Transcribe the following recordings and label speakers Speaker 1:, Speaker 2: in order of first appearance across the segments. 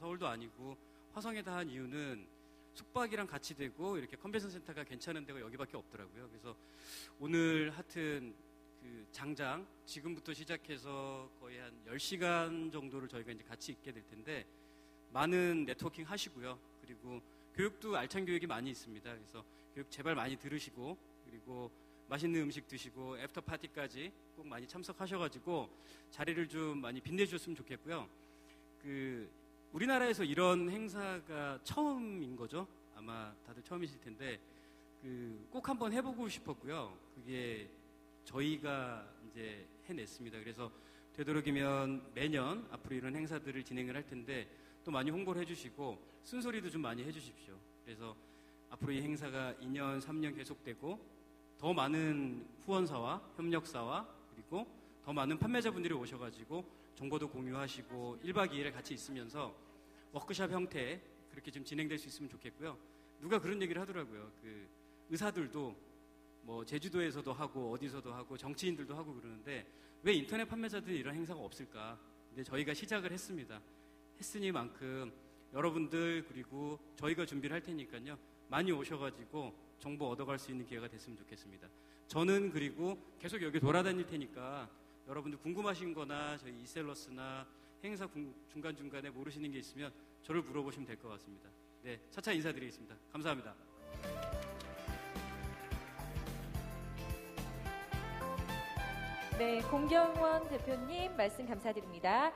Speaker 1: 서울도 아니고 화성에다 한 이유는 숙박이랑 같이 되고 이렇게 컨벤션 센터가 괜찮은 데가 여기밖에 없더라고요. 그래서 오늘 하여튼 그 장장 지금부터 시작해서 거의 한 10시간 정도를 저희가 이제 같이 있게 될 텐데 많은 네트워킹 하시고요. 그리고 교육도 알찬 교육이 많이 있습니다. 그래서 교육 제발 많이 들으시고 그리고 맛있는 음식 드시고 애프터 파티까지 꼭 많이 참석하셔가지고 자리를 좀 많이 빛내주셨으면 좋겠고요. 그 우리나라에서 이런 행사가 처음인 거죠. 아마 다들 처음이실 텐데 그 꼭 한번 해보고 싶었고요. 그게 저희가 이제 해냈습니다. 그래서 되도록이면 매년 앞으로 이런 행사들을 진행을 할 텐데 또 많이 홍보를 해주시고 쓴소리도 좀 많이 해주십시오. 그래서 앞으로 이 행사가 2년, 3년 계속되고 더 많은 후원사와 협력사와 그리고 더 많은 판매자분들이 오셔가지고 정보도 공유하시고 1박 2일을 같이 있으면서 워크숍 형태에 그렇게 좀 진행될 수 있으면 좋겠고요. 누가 그런 얘기를 하더라고요. 그 의사들도 뭐 제주도에서도 하고 어디서도 하고 정치인들도 하고 그러는데 왜 인터넷 판매자들이 이런 행사가 없을까? 근데 저희가 시작을 했습니다. 했으니만큼 여러분들 그리고 저희가 준비를 할 테니까요. 많이 오셔가지고 정보 얻어갈 수 있는 기회가 됐으면 좋겠습니다. 저는 그리고 계속 여기 돌아다닐 테니까 여러분들 궁금하신 거나 저희 이셀러스나 행사 중간중간에 모르시는 게 있으면 저를 물어보시면 될 것 같습니다. 네, 차차 인사드리겠습니다. 감사합니다.
Speaker 2: 네, 공경원 대표님 말씀 감사드립니다.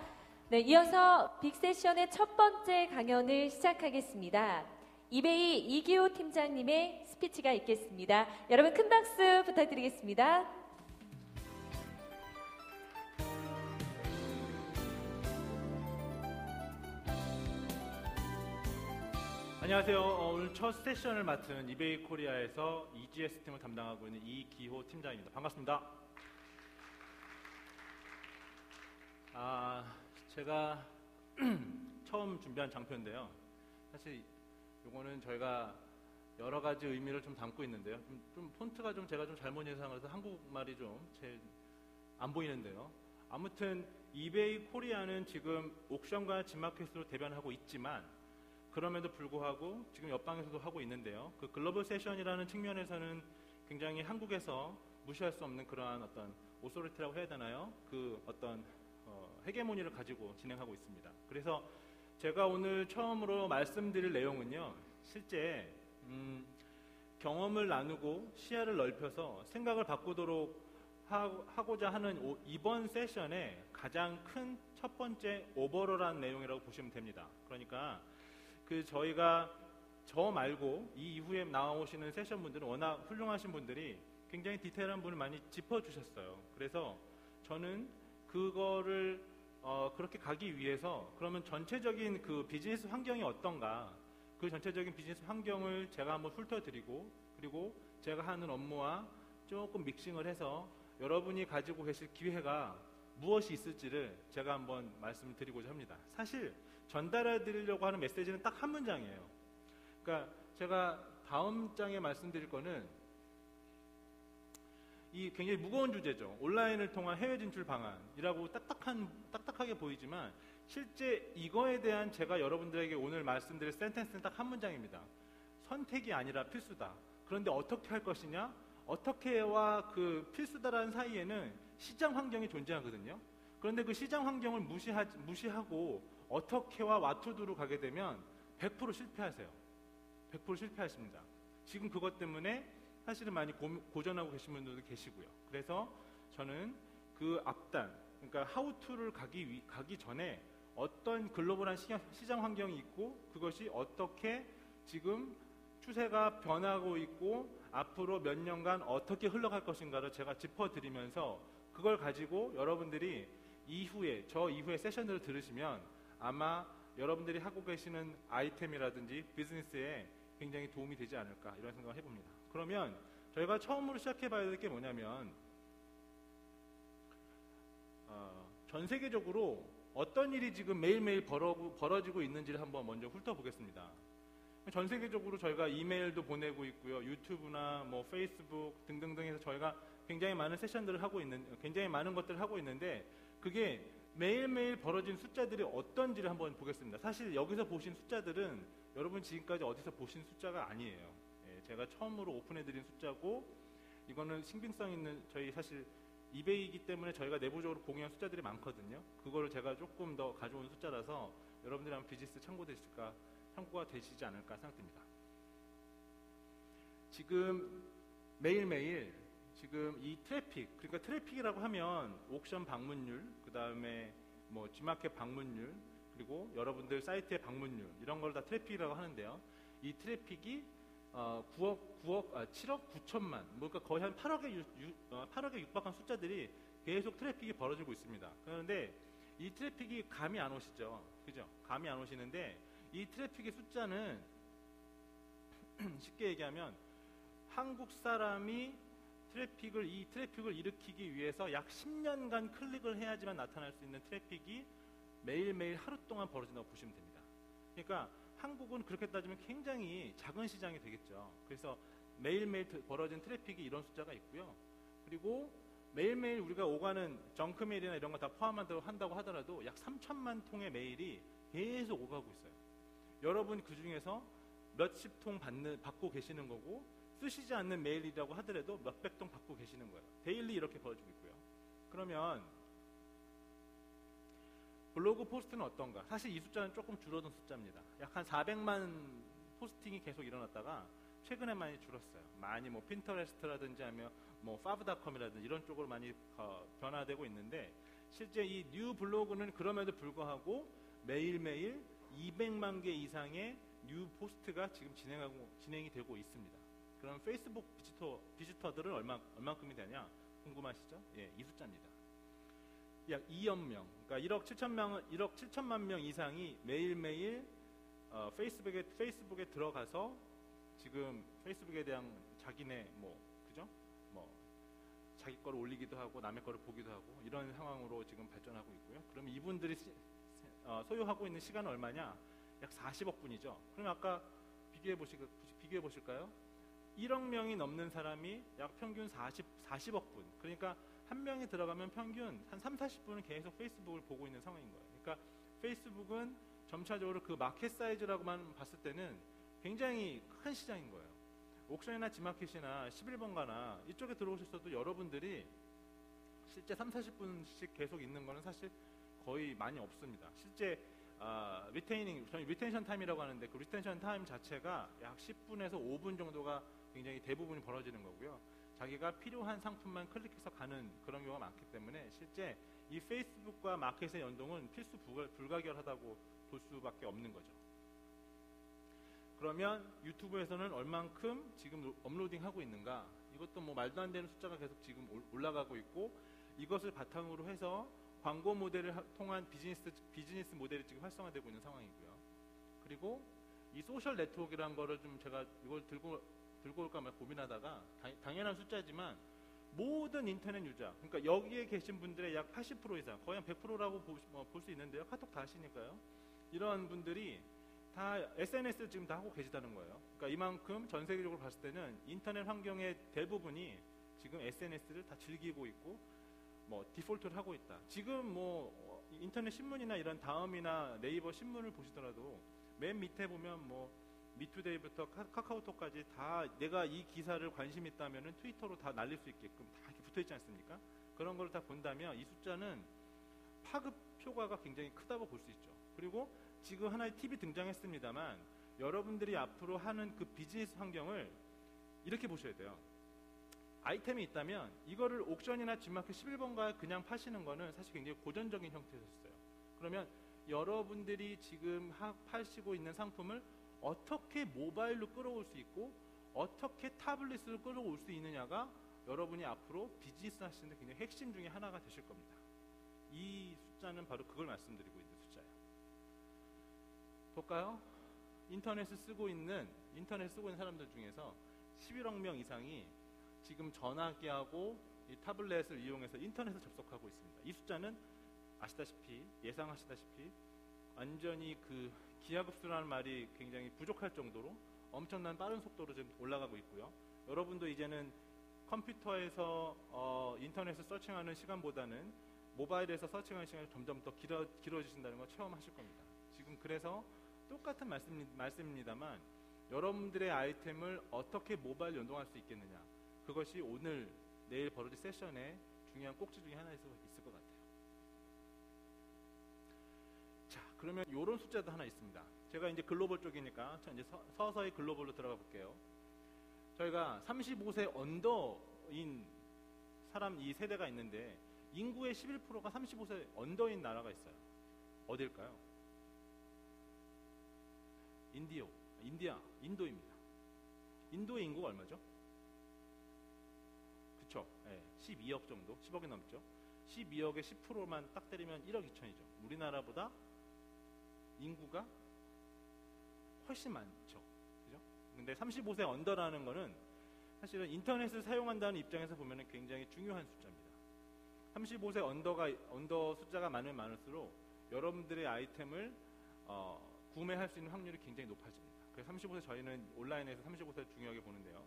Speaker 2: 네, 이어서 빅세션의 첫 번째 강연을 시작하겠습니다. 이베이 이기호 팀장님의 스피치가 있겠습니다. 여러분 큰 박수 부탁드리겠습니다.
Speaker 3: 안녕하세요. 오늘 첫 세션을 맡은 이베이 코리아에서 EGS 팀을 담당하고 있는 이기호 팀장입니다. 반갑습니다. 제가 처음 준비한 장표인데요. 사실 이거는 저희가 여러 가지 의미를 좀 담고 있는데요. 좀 폰트가 좀 제가 좀 잘못 예상해서 한국말이 좀 제일 안 보이는데요. 아무튼 이베이 코리아는 지금 옥션과 집마켓으로 대변하고 있지만 그럼에도 불구하고 지금 옆방에서도 하고 있는데요. 그 글로벌 세션이라는 측면에서는 굉장히 한국에서 무시할 수 없는 그러한 어떤 오소리티라고 해야 되나요? 그 어떤 헤게모니를 가지고 진행하고 있습니다. 그래서 제가 오늘 처음으로 말씀드릴 내용은요. 실제 경험을 나누고 시야를 넓혀서 생각을 바꾸도록 하고자 하는 이번 세션의 가장 큰 첫 번째 오버롤한 내용이라고 보시면 됩니다. 그러니까 저희가 저 말고 이 이후에 나오시는 세션 분들은 워낙 훌륭하신 분들이 굉장히 디테일한 부분을 많이 짚어주셨어요. 그래서 저는 그거를 그렇게 가기 위해서 그러면 전체적인 그 비즈니스 환경이 어떤가, 그 전체적인 비즈니스 환경을 제가 한번 훑어드리고 그리고 제가 하는 업무와 조금 믹싱을 해서 여러분이 가지고 계실 기회가 무엇이 있을지를 제가 한번 말씀을 드리고자 합니다. 사실 전달해 드리려고 하는 메시지는 딱 한 문장이에요. 그러니까 제가 다음 장에 말씀드릴 거는 이 굉장히 무거운 주제죠. 온라인을 통한 해외 진출 방안이라고 딱딱하게 보이지만 실제 이거에 대한 제가 여러분들에게 오늘 말씀드릴 센텐스는 딱 한 문장입니다. 선택이 아니라 필수다. 그런데 어떻게 할 것이냐? 어떻게와 그 필수다라는 사이에는 시장 환경이 존재하거든요. 그런데 그 시장 환경을 무시하고 어떻게와 와투두로 가게 되면 100% 실패하세요. 100% 실패하십니다. 지금 그것 때문에 사실은 많이 고전하고 계신 분들도 계시고요. 그래서 저는 그 앞단, 그러니까 하우투를 가기 전에 어떤 글로벌한 시장 환경이 있고 그것이 어떻게 지금 추세가 변하고 있고 앞으로 몇 년간 어떻게 흘러갈 것인가를 제가 짚어드리면서 그걸 가지고 여러분들이 저 이후에 세션들을 들으시면 아마 여러분들이 하고 계시는 아이템이라든지 비즈니스에 굉장히 도움이 되지 않을까 이런 생각을 해봅니다. 그러면 저희가 처음으로 시작해봐야 될 게 뭐냐면 전 세계적으로 어떤 일이 지금 매일매일 벌어지고 있는지를 한번 먼저 훑어보겠습니다. 전 세계적으로 저희가 이메일도 보내고 있고요. 유튜브나 뭐 페이스북 등등등에서 저희가 굉장히 많은 세션들을 하고 굉장히 많은 것들을 하고 있는데 그게 매일매일 벌어진 숫자들이 어떤지를 한번 보겠습니다. 사실 여기서 보신 숫자들은 여러분 지금까지 어디서 보신 숫자가 아니에요. 예, 제가 처음으로 오픈해드린 숫자고, 이거는 신빙성 있는, 저희 사실 이베이이기 때문에 저희가 내부적으로 공유한 숫자들이 많거든요. 그거를 제가 조금 더 가져온 숫자라서 여러분들이 한번 비즈니스 참고가 되시지 않을까 생각됩니다. 지금 매일매일 지금 이 트래픽, 그러니까 트래픽이라고 하면 옥션 방문율, 그 다음에 뭐 G마켓 방문율, 그리고 여러분들 사이트의 방문율, 이런 걸 다 트래픽이라고 하는데요. 이 트래픽이 7억 9천만, 그러니까 거의 한 8억에 육박한 숫자들이 계속 트래픽이 벌어지고 있습니다. 그런데 이 트래픽이 감이 안 오시죠? 그죠? 감이 안 오시는데, 이 트래픽의 숫자는 쉽게 얘기하면 한국 사람이 이 트래픽을 일으키기 위해서 약 10년간 클릭을 해야지만 나타날 수 있는 트래픽이 매일매일 하루 동안 벌어진다고 보시면 됩니다. 그러니까 한국은 그렇게 따지면 굉장히 작은 시장이 되겠죠. 그래서 매일매일 벌어진 트래픽이 이런 숫자가 있고요. 그리고 매일매일 우리가 오가는 정크 메일이나 이런 거 다 포함한다고 하더라도 약 3천만 통의 메일이 계속 오가고 있어요. 여러분 그 중에서 몇십 통 받고 계시는 거고, 쓰시지 않는 메일이라고 하더라도 몇백 통 받고 계시는 거예요. 데일리 이렇게 벌어지고 있고요. 그러면 블로그 포스트는 어떤가? 사실 이 숫자는 조금 줄어든 숫자입니다. 약 한 400만 포스팅이 계속 일어났다가 최근에 많이 줄었어요. 많이 뭐 핀터레스트라든지 아니면 뭐 파브닷컴이라든지 이런 쪽으로 많이 변화되고 있는데, 실제 이 뉴 블로그는 그럼에도 불구하고 매일매일 200만 개 이상의 뉴 포스트가 지금 진행이 되고 있습니다. 그럼 페이스북 비지터들은 얼만큼이 되냐 궁금하시죠? 예, 이 숫자입니다. 약 2억 명, 그러니까 1억 7천만 명 이상이 매일매일 페이스북에 들어가서 지금 페이스북에 대한 자기네 그죠? 자기 거를 올리기도 하고 남의 거를 보기도 하고 이런 상황으로 지금 발전하고 있고요. 그럼 이분들이 소유하고 있는 시간은 얼마냐? 약 40억 분이죠. 그럼 아까 비교해 보실까요? 1억 명이 넘는 사람이 약 평균 40억 분. 그러니까 한 명이 들어가면 평균 한 3, 40분은 계속 페이스북을 보고 있는 상황인 거예요. 그러니까 페이스북은 점차적으로 그 마켓 사이즈라고만 봤을 때는 굉장히 큰 시장인 거예요. 옥션이나 G마켓이나 11번가나 이쪽에 들어오셨어도 여러분들이 실제 3, 40분씩 계속 있는 거는 사실 거의 많이 없습니다. 실제 저희 리텐션 타임이라고 하는데, 그 리텐션 타임 자체가 약 10분에서 5분 정도가 굉장히 대부분이 벌어지는 거고요. 자기가 필요한 상품만 클릭해서 가는 그런 경우가 많기 때문에 실제 이 페이스북과 마켓의 연동은 필수 불가결하다고 볼 수밖에 없는 거죠. 그러면 유튜브에서는 얼만큼 지금 업로딩하고 있는가? 이것도 뭐 말도 안 되는 숫자가 계속 지금 올라가고 있고, 이것을 바탕으로 해서 광고 모델을 통한 비즈니스 모델이 지금 활성화되고 있는 상황이고요. 그리고 이 소셜 네트워크라는 거를 좀 제가 이걸 들고 올까 말 고민하다가, 당연한 숫자지만 모든 인터넷 유저, 그러니까 여기에 계신 분들의 약 80% 이상, 거의 한 100%라고 볼 수 있는데요. 카톡 다 하시니까요. 이런 분들이 다 SNS를 지금 다 하고 계시다는 거예요. 그러니까 이만큼 전 세계적으로 봤을 때는 인터넷 환경의 대부분이 지금 SNS를 다 즐기고 있고 디폴트를 하고 있다. 지금 인터넷 신문이나 이런 다음이나 네이버 신문을 보시더라도 맨 밑에 보면 미투데이부터 카카오톡까지 다 내가 이 기사를 관심 있다면은 트위터로 다 날릴 수 있게끔 다 이렇게 붙어 있지 않습니까? 그런 걸 다 본다면 이 숫자는 파급 효과가 굉장히 크다고 볼 수 있죠. 그리고 지금 하나의 팁이 등장했습니다만, 여러분들이 앞으로 하는 그 비즈니스 환경을 이렇게 보셔야 돼요. 아이템이 있다면 이거를 옥션이나 G마켓 11번가에 그냥 파시는 거는 사실 굉장히 고전적인 형태였어요. 그러면 여러분들이 지금 파시고 있는 상품을 어떻게 모바일로 끌어올 수 있고 어떻게 타블릿으로 끌어올 수 있느냐가 여러분이 앞으로 비즈니스 하시는 데 굉장히 핵심 중에 하나가 되실 겁니다. 이 숫자는 바로 그걸 말씀드리고 있는 숫자예요. 볼까요? 인터넷을 쓰고 있는 사람들 중에서 11억 명 이상이 지금 전화기하고 이 타블렛을 이용해서 인터넷을 접속하고 있습니다. 이 숫자는 예상하시다시피 완전히 그 기하급수라는 말이 굉장히 부족할 정도로 엄청난 빠른 속도로 지금 올라가고 있고요. 여러분도 이제는 컴퓨터에서 인터넷을 서칭하는 시간보다는 모바일에서 서칭하는 시간이 점점 더 길어지신다는 걸 체험하실 겁니다. 지금 그래서 똑같은 말씀입니다만 여러분들의 아이템을 어떻게 모바일 연동할 수 있겠느냐, 그것이 오늘 내일 벌어질 세션의 중요한 꼭지 중에 하나 있을 것 같아요. 자, 그러면 이런 숫자도 하나 있습니다. 제가 이제 글로벌 쪽이니까 이제 서서히 글로벌로 들어가 볼게요. 저희가 35세 언더인 사람 이 세대가 있는데 인구의 11%가 35세 언더인 나라가 있어요. 어딜까요? 인도입니다. 인도의 인구가 얼마죠? 그쵸? 네, 12억 정도, 10억이 넘죠. 12억의 10%만 딱 때리면 1억 2천이죠. 우리나라보다 인구가 훨씬 많죠. 그죠? 근데 35세 언더라는 거는 사실은 인터넷을 사용한다는 입장에서 보면 굉장히 중요한 숫자입니다. 35세 언더 숫자가 많으면 많을수록 여러분들의 아이템을 구매할 수 있는 확률이 굉장히 높아집니다. 그래서 35세 저희는 온라인에서 35세를 중요하게 보는데요.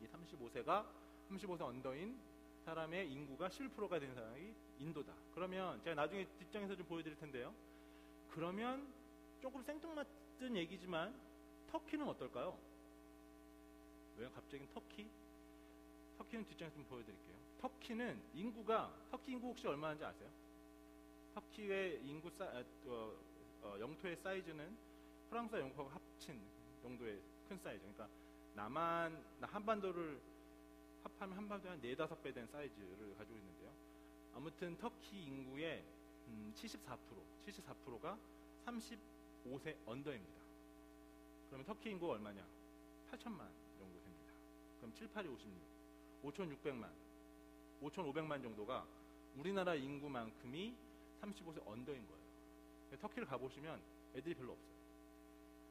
Speaker 3: 이 35세 언더인 사람의 인구가 11%가 되는 사람이 인도다. 그러면 제가 나중에 뒷장에서 좀 보여드릴 텐데요. 그러면 조금 생뚱맞은 얘기지만 터키는 어떨까요? 왜 갑자기 터키는 뒷장에서 좀 보여드릴게요. 터키 인구 혹시 얼마인지 아세요? 터키의 인구 영토의 사이즈는 프랑스와 영국하고 합친 정도의 큰 사이즈. 그러니까 한반도를 합하면 한반도에 한 4-5배 된 사이즈를 가지고 있는데요. 아무튼 터키 인구의 74%가 35세 언더입니다. 그러면 터키 인구가 얼마냐? 8천만 정도 됩니다. 그럼 7, 8이 56, 5,500만 정도가 우리나라 인구만큼이 35세 언더인 거예요. 터키를 가보시면 애들이 별로 없어요.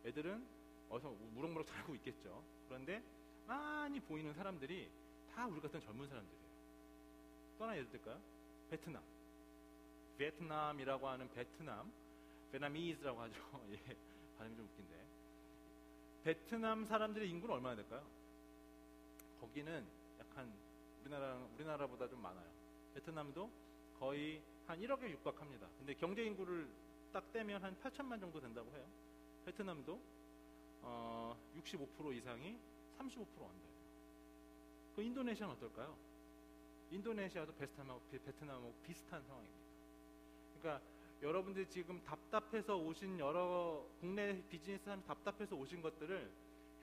Speaker 3: 애들은 어서 무럭무럭 자라고 있겠죠. 그런데 많이 보이는 사람들이 다 우리 같은 젊은 사람들이에요. 또 하나 예를 들까요? 베트남이라고 하는 베트나미즈라고 하죠. 예, 발음이 좀 웃긴데. 베트남 사람들의 인구는 얼마나 될까요? 거기는 약간 우리나라보다 좀 많아요. 베트남도 거의 한 1억에 육박합니다. 근데 경제 인구를 딱 떼면 한 8천만 정도 된다고 해요. 베트남도 65% 이상이 35% 언더예요. 그 인도네시아는 어떨까요? 인도네시아도 베트남하고 비슷한 상황입니다. 그러니까 여러분들이 지금 답답해서 오신 여러 국내 비즈니스 하면 답답해서 오신 것들을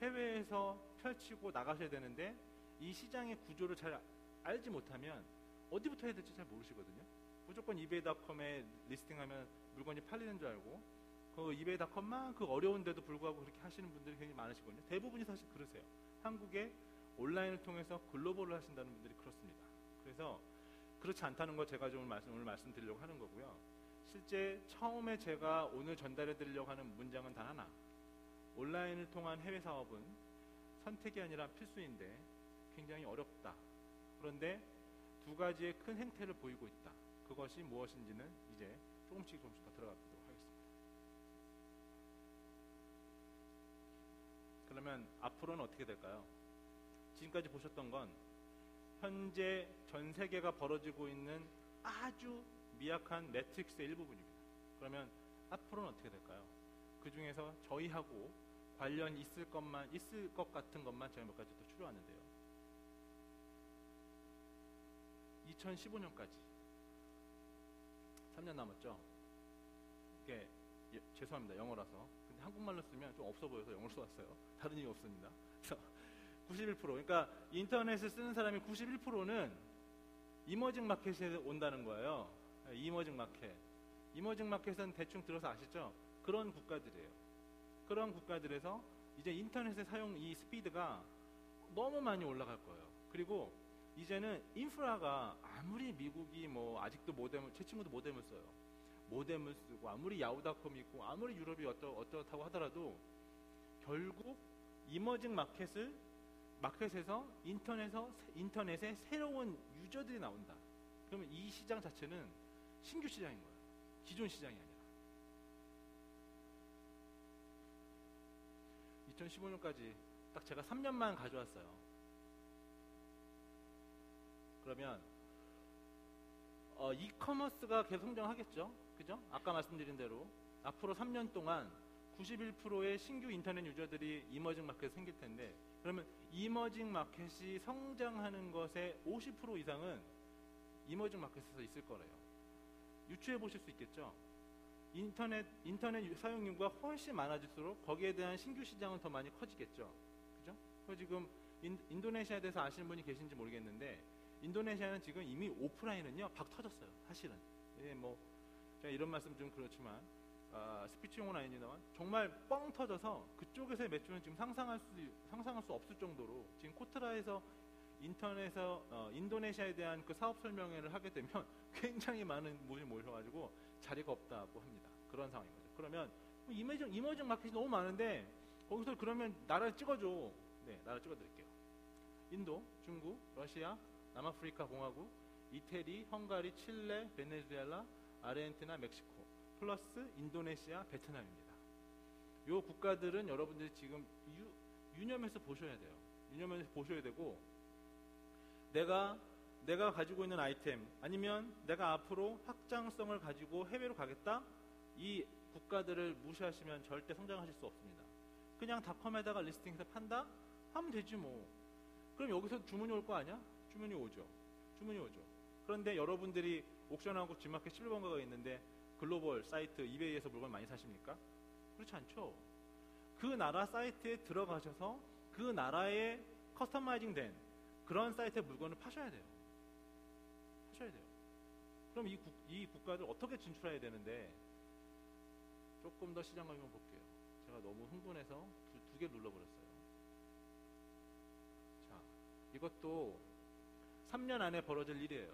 Speaker 3: 해외에서 펼치고 나가셔야 되는데 이 시장의 구조를 잘 알지 못하면 어디부터 해야 될지 잘 모르시거든요. 무조건 이베이닷컴에 리스팅하면 물건이 팔리는 줄 알고 그 이베이닷컴만 그 어려운데도 불구하고 그렇게 하시는 분들이 굉장히 많으시거든요. 대부분이 사실 그러세요. 한국에 온라인을 통해서 글로벌을 하신다는 분들이 그렇습니다. 그래서 그렇지 않다는 거 제가 좀 오늘 말씀드리려고 하는 거고요. 실제 처음에 제가 오늘 전달해 드리려고 하는 문장은 단 하나. 온라인을 통한 해외 사업은 선택이 아니라 필수인데 굉장히 어렵다. 그런데 두 가지의 큰 행태를 보이고 있다. 그것이 무엇인지는 이제 조금씩 더 들어가 보도록 하겠습니다. 그러면 앞으로는 어떻게 될까요? 지금까지 보셨던 건 현재 전 세계가 벌어지고 있는 아주 미약한 매트릭스의 일부분입니다. 그러면 앞으로는 어떻게 될까요? 그 중에서 저희하고 관련 있을 것 같은 것만 제가 몇 가지 더 추려왔는데요. 2015년까지 3년 남았죠. 이게 죄송합니다. 영어라서. 근데 한국말로 쓰면 좀 없어 보여서 영어로 써왔어요. 다른 이유 없습니다. 그래서 91%. 그러니까 인터넷을 쓰는 사람이 91%는 이머징 마켓에 온다는 거예요. 이머징 마켓. 이머징 마켓은 대충 들어서 아시죠? 그런 국가들이에요. 그런 국가들에서 이제 인터넷의 사용 이 스피드가 너무 많이 올라갈 거예요. 그리고 이제는 인프라가 아무리 미국이 뭐 아직도 모뎀을 제 친구도 모뎀을 써요. 모뎀을 쓰고 아무리 야후닷컴이 있고 아무리 유럽이 어떻다고 하더라도 결국 이머징 마켓에서 인터넷에 새로운 유저들이 나온다. 그러면 이 시장 자체는 신규 시장인 거예요. 기존 시장이 아니라. 2015년까지 딱 제가 3년만 가져왔어요. 그러면 이커머스가 계속 성장하겠죠. 그죠? 아까 말씀드린 대로 앞으로 3년 동안 91%의 신규 인터넷 유저들이 이머징 마켓에 생길 텐데, 그러면 이머징 마켓이 성장하는 것의 50% 이상은 이머징 마켓에서 있을 거래요. 유추해 보실 수 있겠죠. 인터넷 사용료가 훨씬 많아질수록 거기에 대한 신규 시장은 더 많이 커지겠죠. 그죠? 그래서 지금 인도네시아에 대해서 아시는 분이 계신지 모르겠는데, 인도네시아는 지금 이미 오프라인은요 박 터졌어요. 사실은. 예, 뭐 제가 이런 말씀 좀 그렇지만 스피치용은 아닙니다만 정말 뻥 터져서 그쪽에서의 매출은 지금 상상할 수 없을 정도로 지금 코트라에서 인도네시아에 대한 그 사업 설명회를 하게 되면 굉장히 많은 분이 모셔가지고 자리가 없다고 합니다. 그런 상황인 거죠. 그러면 이머징 마켓이 너무 많은데 거기서 그러면 나라를 찍어줘. 네, 나라 찍어드릴게요. 인도, 중국, 러시아, 남아프리카 공화국, 이태리, 헝가리, 칠레, 베네수엘라, 아르헨티나, 멕시코 플러스 인도네시아, 베트남입니다. 이 국가들은 여러분들이 지금 유념해서 보셔야 돼요. 유념해서 보셔야 되고, 내가 가지고 있는 아이템 아니면 내가 앞으로 확장성을 가지고 해외로 가겠다, 이 국가들을 무시하시면 절대 성장하실 수 없습니다. 그냥 닷컴에다가 리스팅해서 판다? 하면 되지 뭐. 그럼 여기서 주문이 올 거 아니야? 주문이 오죠. 그런데 여러분들이 옥션하고 G마켓 11번가가 있는데 글로벌 사이트 이베이에서 물건 많이 사십니까? 그렇지 않죠. 그 나라 사이트에 들어가셔서 그 나라에 커스터마이징 된 그런 사이트의 물건을 파셔야 돼요. 그럼 이 국가를 어떻게 진출해야 되는데, 조금 더 시장 가격을 볼게요. 제가 너무 흥분해서 두 개 눌러버렸어요. 자, 이것도 3년 안에 벌어질 일이에요.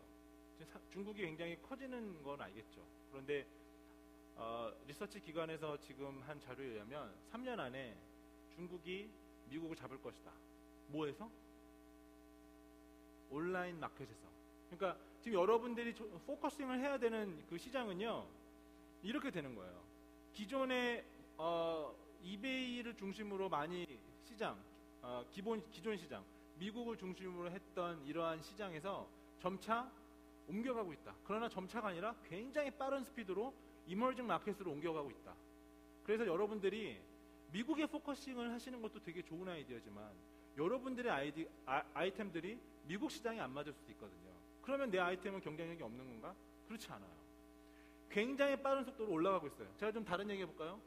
Speaker 3: 중국이 굉장히 커지는 건 알겠죠. 그런데 리서치 기관에서 지금 한 자료에 의하면 3년 안에 중국이 미국을 잡을 것이다. 뭐에서? 온라인 마켓에서. 그러니까 지금 여러분들이 포커싱을 해야 되는 그 시장은요, 이렇게 되는 거예요. 기존의 이베이를 중심으로 많이 시장, 기존 시장, 미국을 중심으로 했던 이러한 시장에서 점차 옮겨가고 있다. 그러나 점차가 아니라 굉장히 빠른 스피드로 이머징 마켓으로 옮겨가고 있다. 그래서 여러분들이 미국에 포커싱을 하시는 것도 되게 좋은 아이디어지만, 여러분들의 아이템들이 미국 시장에 안 맞을 수도 있거든요. 그러면 내 아이템은 경쟁력이 없는 건가? 그렇지 않아요. 굉장히 빠른 속도로 올라가고 있어요. 제가 좀 다른 얘기 해볼까요?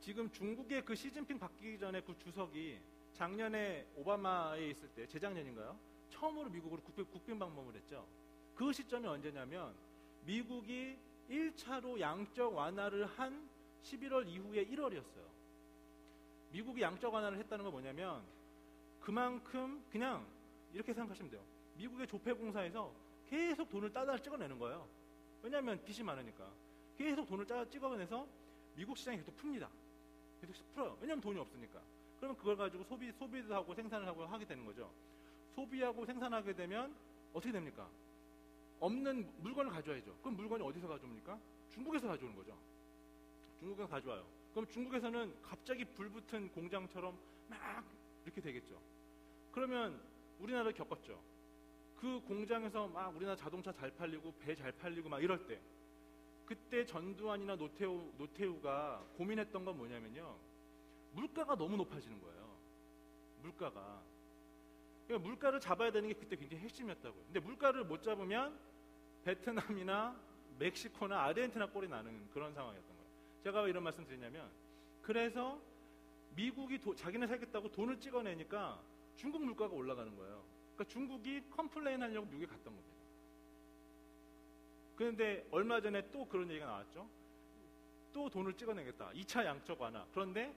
Speaker 3: 지금 중국의 그 시진핑 바뀌기 전에 그 주석이 작년에 오바마에 있을 때, 재작년인가요? 처음으로 미국으로 국빈 방문을 했죠. 그 시점이 언제냐면 미국이 1차로 양적 완화를 한 11월 이후에 1월이었어요. 미국이 양적 완화를 했다는 건 뭐냐면 그만큼 그냥 이렇게 생각하시면 돼요. 미국의 조폐공사에서 계속 돈을 따다 찍어내는 거예요. 왜냐하면 빚이 많으니까. 계속 돈을 찍어내서 미국 시장이 계속 풉니다. 계속 풀어요. 왜냐하면 돈이 없으니까. 그러면 그걸 가지고 소비도 하고 생산을 하고 하게 되는 거죠. 소비하고 생산하게 되면 어떻게 됩니까? 없는 물건을 가져와야죠. 그럼 물건이 어디서 가져옵니까? 중국에서 가져오는 거죠. 중국에서 가져와요. 그럼 중국에서는 갑자기 불붙은 공장처럼 막 이렇게 되겠죠. 그러면 우리나라를 겪었죠. 그 공장에서 막 우리나라 자동차 잘 팔리고 배 잘 팔리고 막 이럴 때, 그때 전두환이나 노태우가 고민했던 건 뭐냐면요, 물가가 너무 높아지는 거예요. 물가가. 그러니까 물가를 잡아야 되는 게 그때 굉장히 핵심이었다고요. 근데 물가를 못 잡으면 베트남이나 멕시코나 아르헨티나 꼴이 나는 그런 상황이었던 거예요. 제가 왜 이런 말씀 드리냐면, 그래서 미국이 자기네 살겠다고 돈을 찍어내니까 중국 물가가 올라가는 거예요. 그러니까 중국이 컴플레인 하려고 미국에 갔던 겁니다. 그런데 얼마 전에 또 그런 얘기가 나왔죠. 또 돈을 찍어내겠다. 2차 양적 완화. 그런데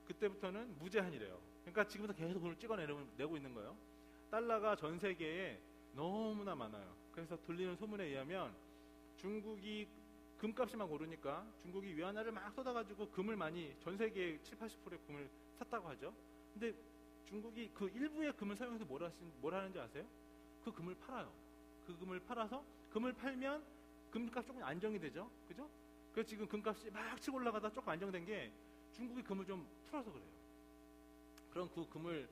Speaker 3: 그때부터는 무제한이래요. 그러니까 지금부터 계속 돈을 찍어내고 있는 거예요. 달러가 전 세계에 너무나 많아요. 그래서 들리는 소문에 의하면 중국이 금값이 막 오르니까 중국이 위안화를 막 쏟아가지고 금을 많이, 전 세계의 70-80%의 금을 샀다고 하죠. 근데 중국이 그 일부의 금을 사용해서 뭘 하는지 아세요? 그 금을 팔아요. 그 금을 팔아서, 금을 팔면 금값 조금 안정이 되죠. 그죠? 그래서 지금 금값이 막 치고 올라가다 조금 안정된 게 중국이 금을 좀 풀어서 그래요. 그럼 그 금을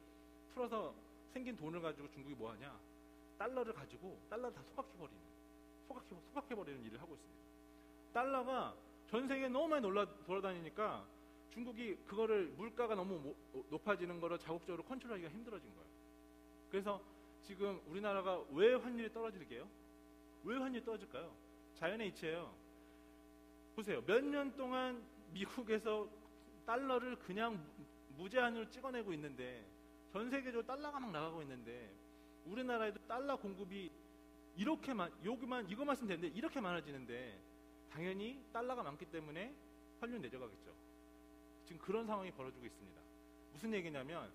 Speaker 3: 풀어서 생긴 돈을 가지고 중국이 뭐 하냐? 달러를 가지고 달러를 다 속박해버리는. 소각해버리는 일을 하고 있습니다. 달러가 전 세계에 너무 많이 돌아다니니까 중국이 그거를 물가가 너무 높아지는 거를 자국적으로 컨트롤하기가 힘들어진 거예요. 그래서 지금 우리나라가 왜 환율이 떨어질게요? 왜 환율이 떨어질까요? 자연의 이치예요. 보세요. 몇 년 동안 미국에서 달러를 그냥 무제한으로 찍어내고 있는데, 전 세계적으로 달러가 막 나가고 있는데, 우리나라에도 달러 공급이 이거만 쓰면 되는데 이렇게 많아지는데, 당연히 달러가 많기 때문에 환율은 내려가겠죠. 지금 그런 상황이 벌어지고 있습니다. 무슨 얘기냐면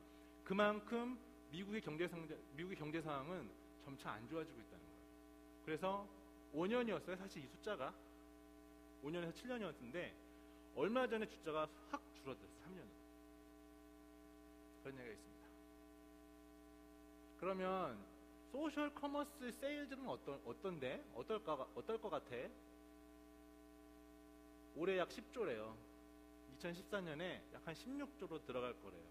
Speaker 3: 그만큼 미국의 경제 상황은 점차 안 좋아지고 있다는 거예요. 그래서 5년이었어요. 사실 이 숫자가 5년에서 7년이었는데 얼마 전에 숫자가 확 줄어들었어요. 3년으로. 그런 얘기가 있습니다. 그러면 소셜 커머스 세일즈는 어떨 것 같아? 올해 약 10조래요. 2014년에 약 한 16조로 들어갈 거래요.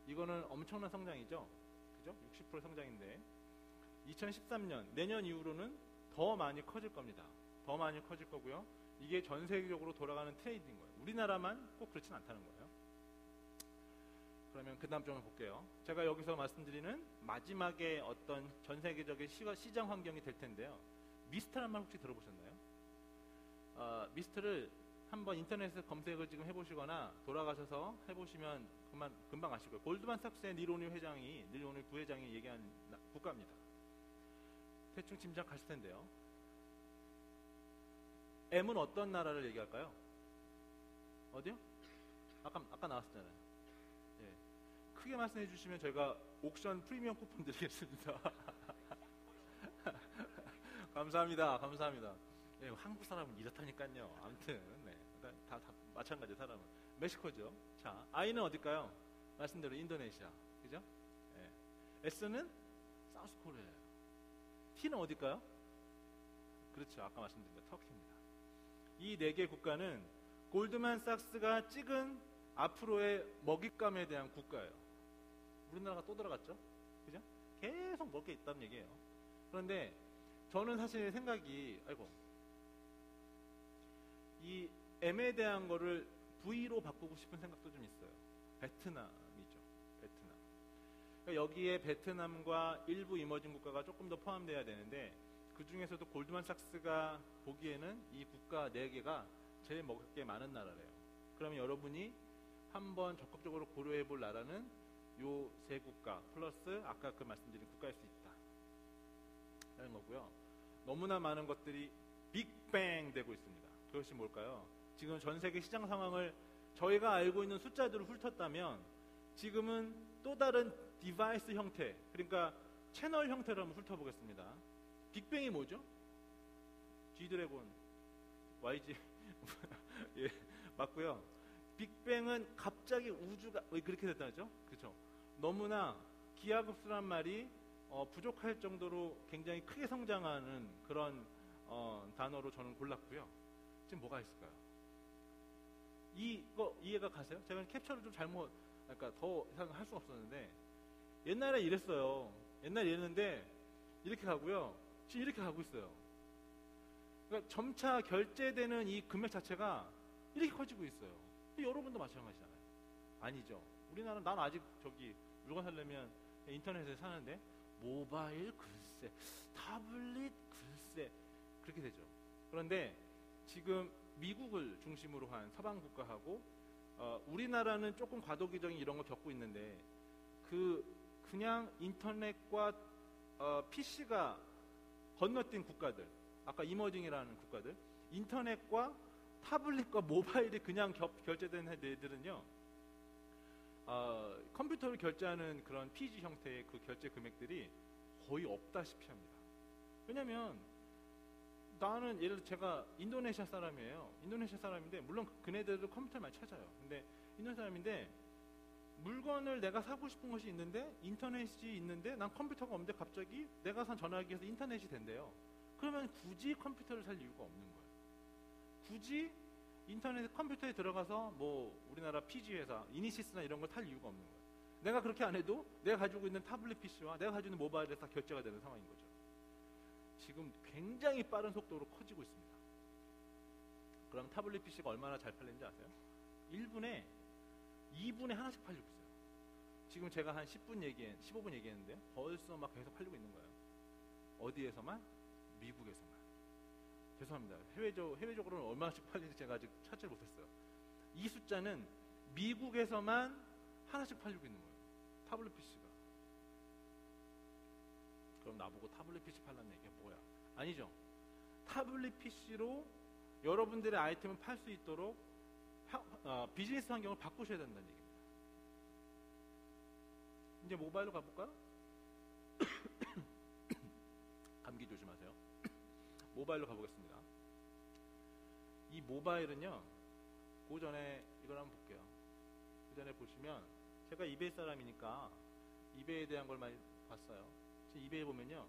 Speaker 3: 이거는 엄청난 성장이죠. 그죠? 60% 성장인데 2013년 내년 이후로는 더 많이 커질 겁니다. 더 많이 커질 거고요. 이게 전 세계적으로 돌아가는 트렌드인 거예요. 우리나라만 꼭 그렇진 않다는 거예요. 그러면 그 다음 점을 볼게요. 제가 여기서 말씀드리는 마지막에 어떤 전 세계적인 시장 환경이 될 텐데요. 미스트란 말 혹시 들어보셨나요? 미스트를 한번 인터넷에 검색을 지금 해보시거나 돌아가셔서 해보시면 금방 아실 거예요. 골드만삭스의 닐 오닐 부회장이 얘기한 국가입니다. 대충 짐작하실 텐데요. M은 어떤 나라를 얘기할까요? 어디요? 아까 나왔었잖아요. 예. 크게 말씀해 주시면 저희가 옥션 프리미엄 쿠폰 드리겠습니다. 감사합니다. 예, 한국 사람은 이렇다니까요. 아무튼 네. 다 마찬가지 사람은 멕시코죠. 자, I는 어딜까요? 말씀대로 인도네시아, 그죠? 예. S는 사우스 코리아예요. T는 어딜까요? 그렇죠. 아까 말씀드린 터키입니다. 이 4개 국가는 골드만삭스가 찍은 앞으로의 먹잇감에 대한 국가예요. 우리나라가 또 들어갔죠? 그죠? 계속 먹을 게 있다는 얘기예요. 그런데 저는 사실 생각이 이 M에 대한 거를 V로 바꾸고 싶은 생각도 좀 있어요. 베트남이죠. 베트남. 그러니까 여기에 베트남과 일부 이머징 국가가 조금 더 포함돼야 되는데 그 중에서도 골드만삭스가 보기에는 이 국가 4개가 제일 먹을 게 많은 나라래요. 그러면 여러분이 한번 적극적으로 고려해 볼 나라는 요 3국가 플러스 아까 그 말씀드린 국가일 수 있다. 라는 거고요. 너무나 많은 것들이 빅뱅 되고 있습니다. 그것이 뭘까요? 지금 전 세계 시장 상황을 저희가 알고 있는 숫자들을 훑었다면 지금은 또 다른 디바이스 형태, 그러니까 채널 형태로 한번 훑어보겠습니다. 빅뱅이 뭐죠? G드래곤, YG 예, 맞고요. 빅뱅은 갑자기 우주가 그렇게 됐다죠? 그렇죠? 너무나 기하급수란 말이 부족할 정도로 굉장히 크게 성장하는 그런 단어로 저는 골랐고요. 지금 뭐가 있을까요? 이거 이해가 가세요? 제가 캡처를 좀 그러니까 더 이상 할 수가 없었는데 옛날에 이랬어요. 옛날에 이랬는데 이렇게 가고요. 지금 이렇게 가고 있어요. 그러니까 점차 결제되는 이 금액 자체가 이렇게 커지고 있어요. 여러분도 마찬가지잖아요. 아니죠. 우리나라는 난 아직 물건 사려면 인터넷에 사는데 모바일 글쎄, 타블릿 글쎄 그렇게 되죠. 그런데 지금 미국을 중심으로 한 서방 국가하고 우리나라는 조금 과도기적인 이런 걸 겪고 있는데 그냥 인터넷과 PC가 건너뛴 국가들, 아까 이머징이라는 국가들, 인터넷과 타블릿과 모바일이 그냥 결제된 애들은요, 컴퓨터를 결제하는 그런 PG 형태의 그 결제 금액들이 거의 없다시피 합니다. 왜냐면 나는 예를 들어 제가 인도네시아 사람이에요. 인도네시아 사람인데 물론 그네들도 컴퓨터를 많이 찾아요. 근데 인도네시아 사람인데 물건을 내가 사고 싶은 것이 있는데 인터넷이 있는데 난 컴퓨터가 없는데 갑자기 내가 산 전화기에서 인터넷이 된대요. 그러면 굳이 컴퓨터를 살 이유가 없는 거예요. 굳이 인터넷 컴퓨터에 들어가서 뭐 우리나라 PG 회사 이니시스나 이런 걸 탈 이유가 없는 거예요. 내가 그렇게 안 해도 내가 가지고 있는 타블릿 PC와 내가 가지고 있는 모바일에서 다 결제가 되는 상황인 거죠. 지금 굉장히 빠른 속도로 커지고 있습니다. 그럼 타블릿 PC가 얼마나 잘 팔리는지 아세요? 1분에 2분에 하나씩 팔리고 있어요. 지금 제가 한 15분 얘기했는데 벌써 막 계속 팔리고 있는 거예요. 어디에서만? 미국에서만. 죄송합니다. 해외적으로는 얼마씩 팔리는지 제가 아직 찾지 못했어요. 이 숫자는 미국에서만 하나씩 팔리고 있는 거예요. 타블릿 PC가. 그럼 나보고 타블릿 PC 팔라는 얘기가 뭐야? 아니죠. 타블릿 PC로 여러분들의 아이템을 팔 수 있도록 비즈니스 환경을 바꾸셔야 된다는 얘기입니다. 이제 모바일로 가볼까요? 감기 조심하세요. 모바일로 가보겠습니다. 이 모바일은요, 그 전에 이걸 한번 볼게요. 그 전에 보시면 제가 이베이 사람이니까 이베이에 대한 걸 많이 봤어요. 지금 이베이 보면요,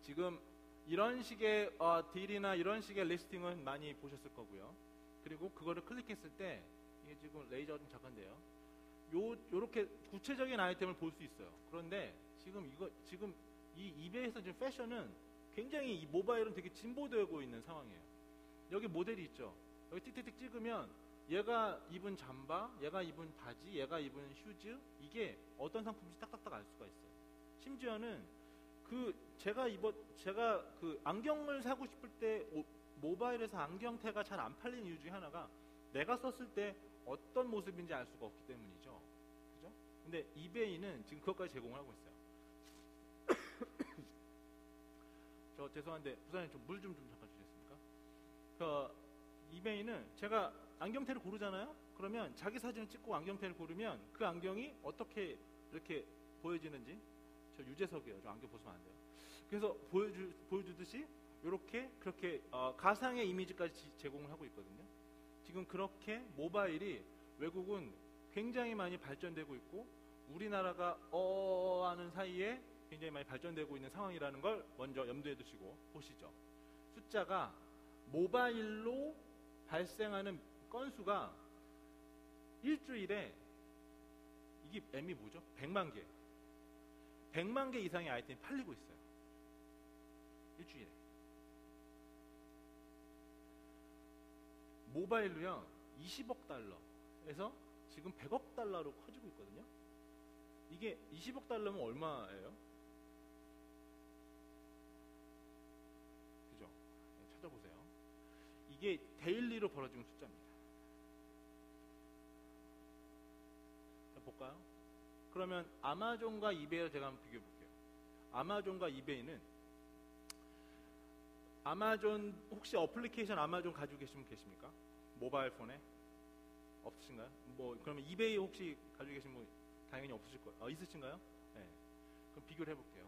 Speaker 3: 지금 이런 식의 딜이나 이런 식의 리스팅은 많이 보셨을 거고요. 그리고 그거를 클릭했을 때 이게 지금 레이저가 좀 작은데요. 요렇게 구체적인 아이템을 볼 수 있어요. 그런데 지금 이 이베이에서 지금 패션은 굉장히 이 모바일은 되게 진보되고 있는 상황이에요. 여기 모델이 있죠. 여기 틱틱틱 찍으면 얘가 입은 잠바, 얘가 입은 바지, 얘가 입은 슈즈, 이게 어떤 상품인지 딱딱딱 알 수가 있어요. 심지어는 제가 그 안경을 사고 싶을 때 모바일에서 안경테가 잘 안 팔리는 이유 중에 하나가 내가 썼을 때 어떤 모습인지 알 수가 없기 때문이죠. 그죠? 근데 이베이는 지금 그것까지 제공을 하고 있어요. 저 죄송한데 부사님 좀 물 좀 잠깐 주시겠습니까? 이베이는 제가 안경테를 고르잖아요. 그러면 자기 사진을 찍고 안경테를 고르면 그 안경이 어떻게 이렇게 보여지는지, 저 유재석이에요. 저 안경 벗으면 안 돼요. 그래서 보여주듯이 이렇게 그렇게 가상의 이미지까지 제공을 하고 있거든요. 지금 그렇게 모바일이 외국은 굉장히 많이 발전되고 있고 우리나라가 하는 사이에 굉장히 많이 발전되고 있는 상황이라는 걸 먼저 염두에 두시고 보시죠. 숫자가 모바일로 발생하는 건수가 일주일에 이게 M이 뭐죠? 100만 개. 100만 개 이상의 아이템이 팔리고 있어요. 일주일에. 모바일로요, 20억 달러에서 지금 100억 달러로 커지고 있거든요. 이게 20억 달러면 얼마예요? 그죠? 찾아보세요. 이게 데일리로 벌어지는 숫자입니다. 자, 볼까요? 그러면 아마존과 이베이를 제가 한번 비교해 볼게요. 아마존과 이베이는, 아마존 혹시 어플리케이션 아마존 가지고 계신 분 계십니까? 모바일 폰에 없으신가요? 그러면 이베이 혹시 가지고 계신 분 당연히 없으실 거예요. 있으신가요? 네. 그럼 비교를 해볼게요.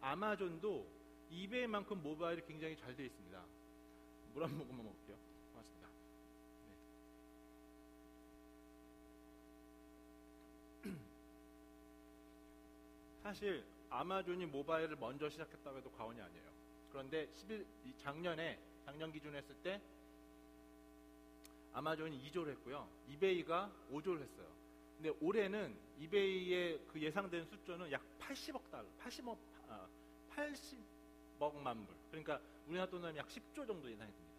Speaker 3: 아마존도 이베이만큼 모바일이 굉장히 잘 되어 있습니다. 물 한 모금만 먹을게요. 고맙습니다. 네. 사실 아마존이 모바일을 먼저 시작했다고 해도 과언이 아니에요. 그런데 작년 기준으로 했을 때 아마존이 2조를 했고요. 이베이가 5조를 했어요. 근데 올해는 이베이의 그 예상된 수조는 약 80억 달러, 80억만 불. 그러니까 우리나라 돈으로 약 10조 정도 예상이 됩니다.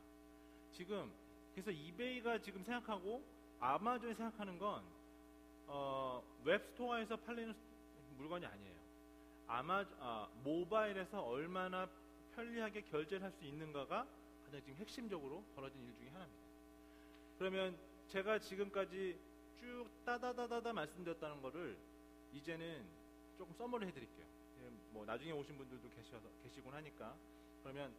Speaker 3: 지금 그래서 이베이가 지금 생각하고 아마존이 생각하는 건 웹스토어에서 팔리는 물건이 아니에요. 모바일에서 얼마나 편리하게 결제를 할 수 있는가가 가장 지금 핵심적으로 벌어진 일 중에 하나입니다. 그러면 제가 지금까지 쭉 따다다다다 말씀드렸다는 거를 이제는 조금 서머리 해드릴게요. 뭐 나중에 오신 분들도 계시곤 하니까. 그러면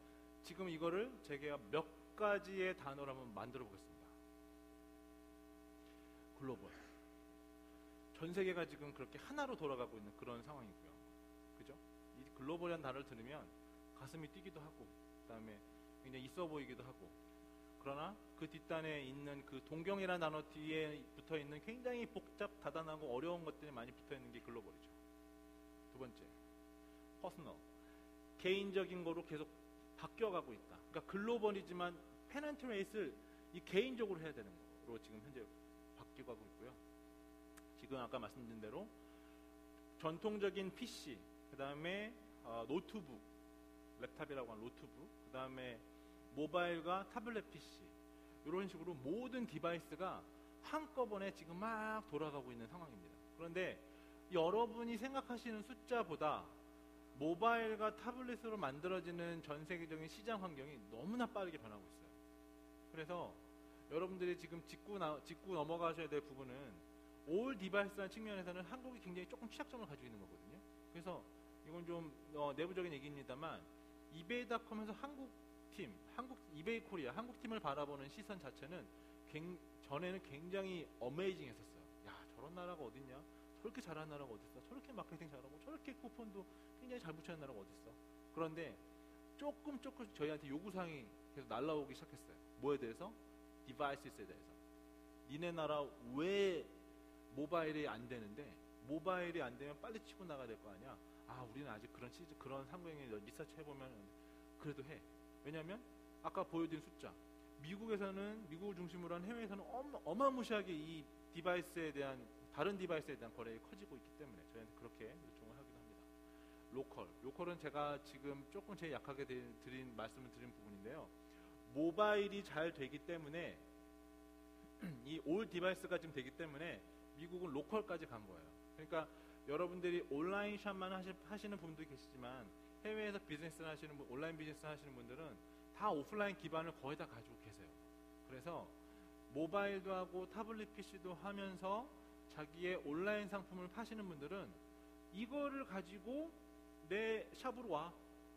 Speaker 3: 지금 이거를 제가 몇 가지의 단어로 한번 만들어 보겠습니다. 글로벌. 전 세계가 지금 그렇게 하나로 돌아가고 있는 그런 상황이고요. 그죠? 이 글로벌이라는 단어를 들으면 가슴이 뛰기도 하고, 그 다음에 굉장히 있어 보이기도 하고, 그러나 그 뒷단에 있는 그 동경이라는 단어 뒤에 붙어 있는 굉장히 복잡, 다단하고 어려운 것들이 많이 붙어 있는 게 글로벌이죠. 두 번째, 퍼스널. 개인적인 거로 계속 바뀌어가고 있다. 그러니까 글로벌이지만 페넨트레이트를 이 개인적으로 해야 되는 거로 지금 현재 바뀌고 가고 있고요. 지금 아까 말씀드린 대로 전통적인 PC, 그 다음에 노트북, 랩탑이라고 하는 노트북, 그 다음에 모바일과 타블렛 PC, 이런 식으로 모든 디바이스가 한꺼번에 지금 막 돌아가고 있는 상황입니다. 그런데 여러분이 생각하시는 숫자보다 모바일과 타블렛으로 만들어지는 전 세계적인 시장 환경이 너무나 빠르게 변하고 있어요. 그래서 여러분들이 지금 짚고 넘어가셔야 될 부분은 올 디바이스라는 측면에서는 한국이 굉장히 조금 취약점을 가지고 있는 거거든요. 그래서 이건 좀 내부적인 얘기입니다만 이베이닷컴에서 이베이 코리아, 한국팀을 바라보는 시선 자체는 전에는 굉장히 어메이징했었어요. 야, 저런 나라가 어딨냐? 저렇게 잘하는 나라가 어딨어? 저렇게 마케팅 잘하고 저렇게 쿠폰도 굉장히 잘 붙여는 나라가 어딨어? 그런데 조금 저희한테 요구사항이 계속 날라오기 시작했어요. 뭐에 대해서? 디바이스에 대해서. 니네 나라 왜 모바일이 안 되는데 모바일이 안 되면 빨리 치고 나가야 될 거 아니야? 아, 우리는 아직 그런 상황에 리서치 해보면 그래도 해. 왜냐면 아까 보여드린 숫자, 미국을 중심으로 한 해외에서는 어마무시하게 이 다른 디바이스에 대한 거래가 커지고 있기 때문에 저희한테 그렇게 요청을 하기도 합니다. 로컬은 제가 지금 조금 제일 약하게 말씀을 드린 부분인데요. 모바일이 잘 되기 때문에 이 올 디바이스가 지금 되기 때문에 미국은 로컬까지 간 거예요. 그러니까 여러분들이 온라인 샵만 하시는 분도 계시지만 해외에서 온라인 비즈니스 하시는 분들은 다 오프라인 기반을 거의 다 가지고 계세요. 그래서 모바일도 하고 타블릿 PC도 하면서 자기의 온라인 상품을 파시는 분들은 이거를 가지고 내 샵으로 와.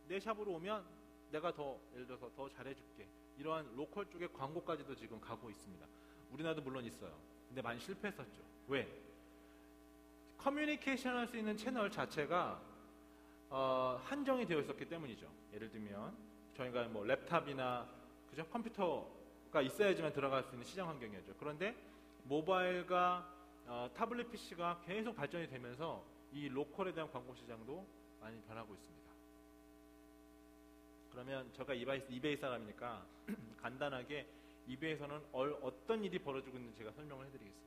Speaker 3: 내 샵으로 오면 내가 예를 들어서 더 잘해줄게. 이러한 로컬 쪽의 광고까지도 지금 가고 있습니다. 우리나라도 물론 있어요. 근데 많이 실패했었죠. 왜? 커뮤니케이션 할 수 있는 채널 자체가 한정이 되어 있었기 때문이죠. 예를 들면 저희가 뭐 랩탑이나 그죠? 컴퓨터가 있어야지만 들어갈 수 있는 시장 환경이었죠. 그런데 모바일과 타블릿 PC가 계속 발전이 되면서 이 로컬에 대한 광고 시장도 많이 변하고 있습니다. 그러면 제가 이베이 사람이니까 간단하게 이베이에서는 어떤 일이 벌어지고 있는지 제가 설명을 해드리겠습니다.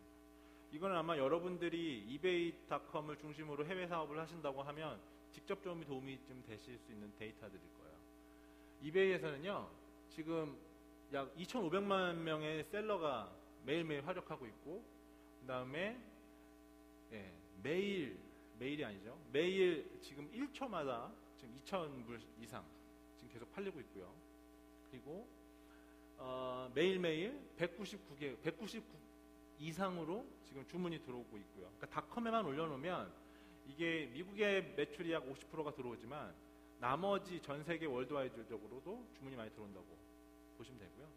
Speaker 3: 이건 아마 여러분들이 이베이닷컴을 중심으로 해외 사업을 하신다고 하면 직접 도움이 좀 되실 수 있는 데이터들일 거예요. 이베이에서는요, 지금 약 2,500만 명의 셀러가 매일매일 활약하고 있고, 그 다음에 매일이 아니죠. 매일 지금 1초마다 지금 2,000불 이상 지금 계속 팔리고 있고요. 그리고 매일매일 199 이상으로 지금 주문이 들어오고 있고요. 그러니까 닷컴에만 올려놓으면 이게 미국의 매출이 약 50%가 들어오지만 나머지 전 세계 월드와이드적으로도 주문이 많이 들어온다고 보시면 되고요.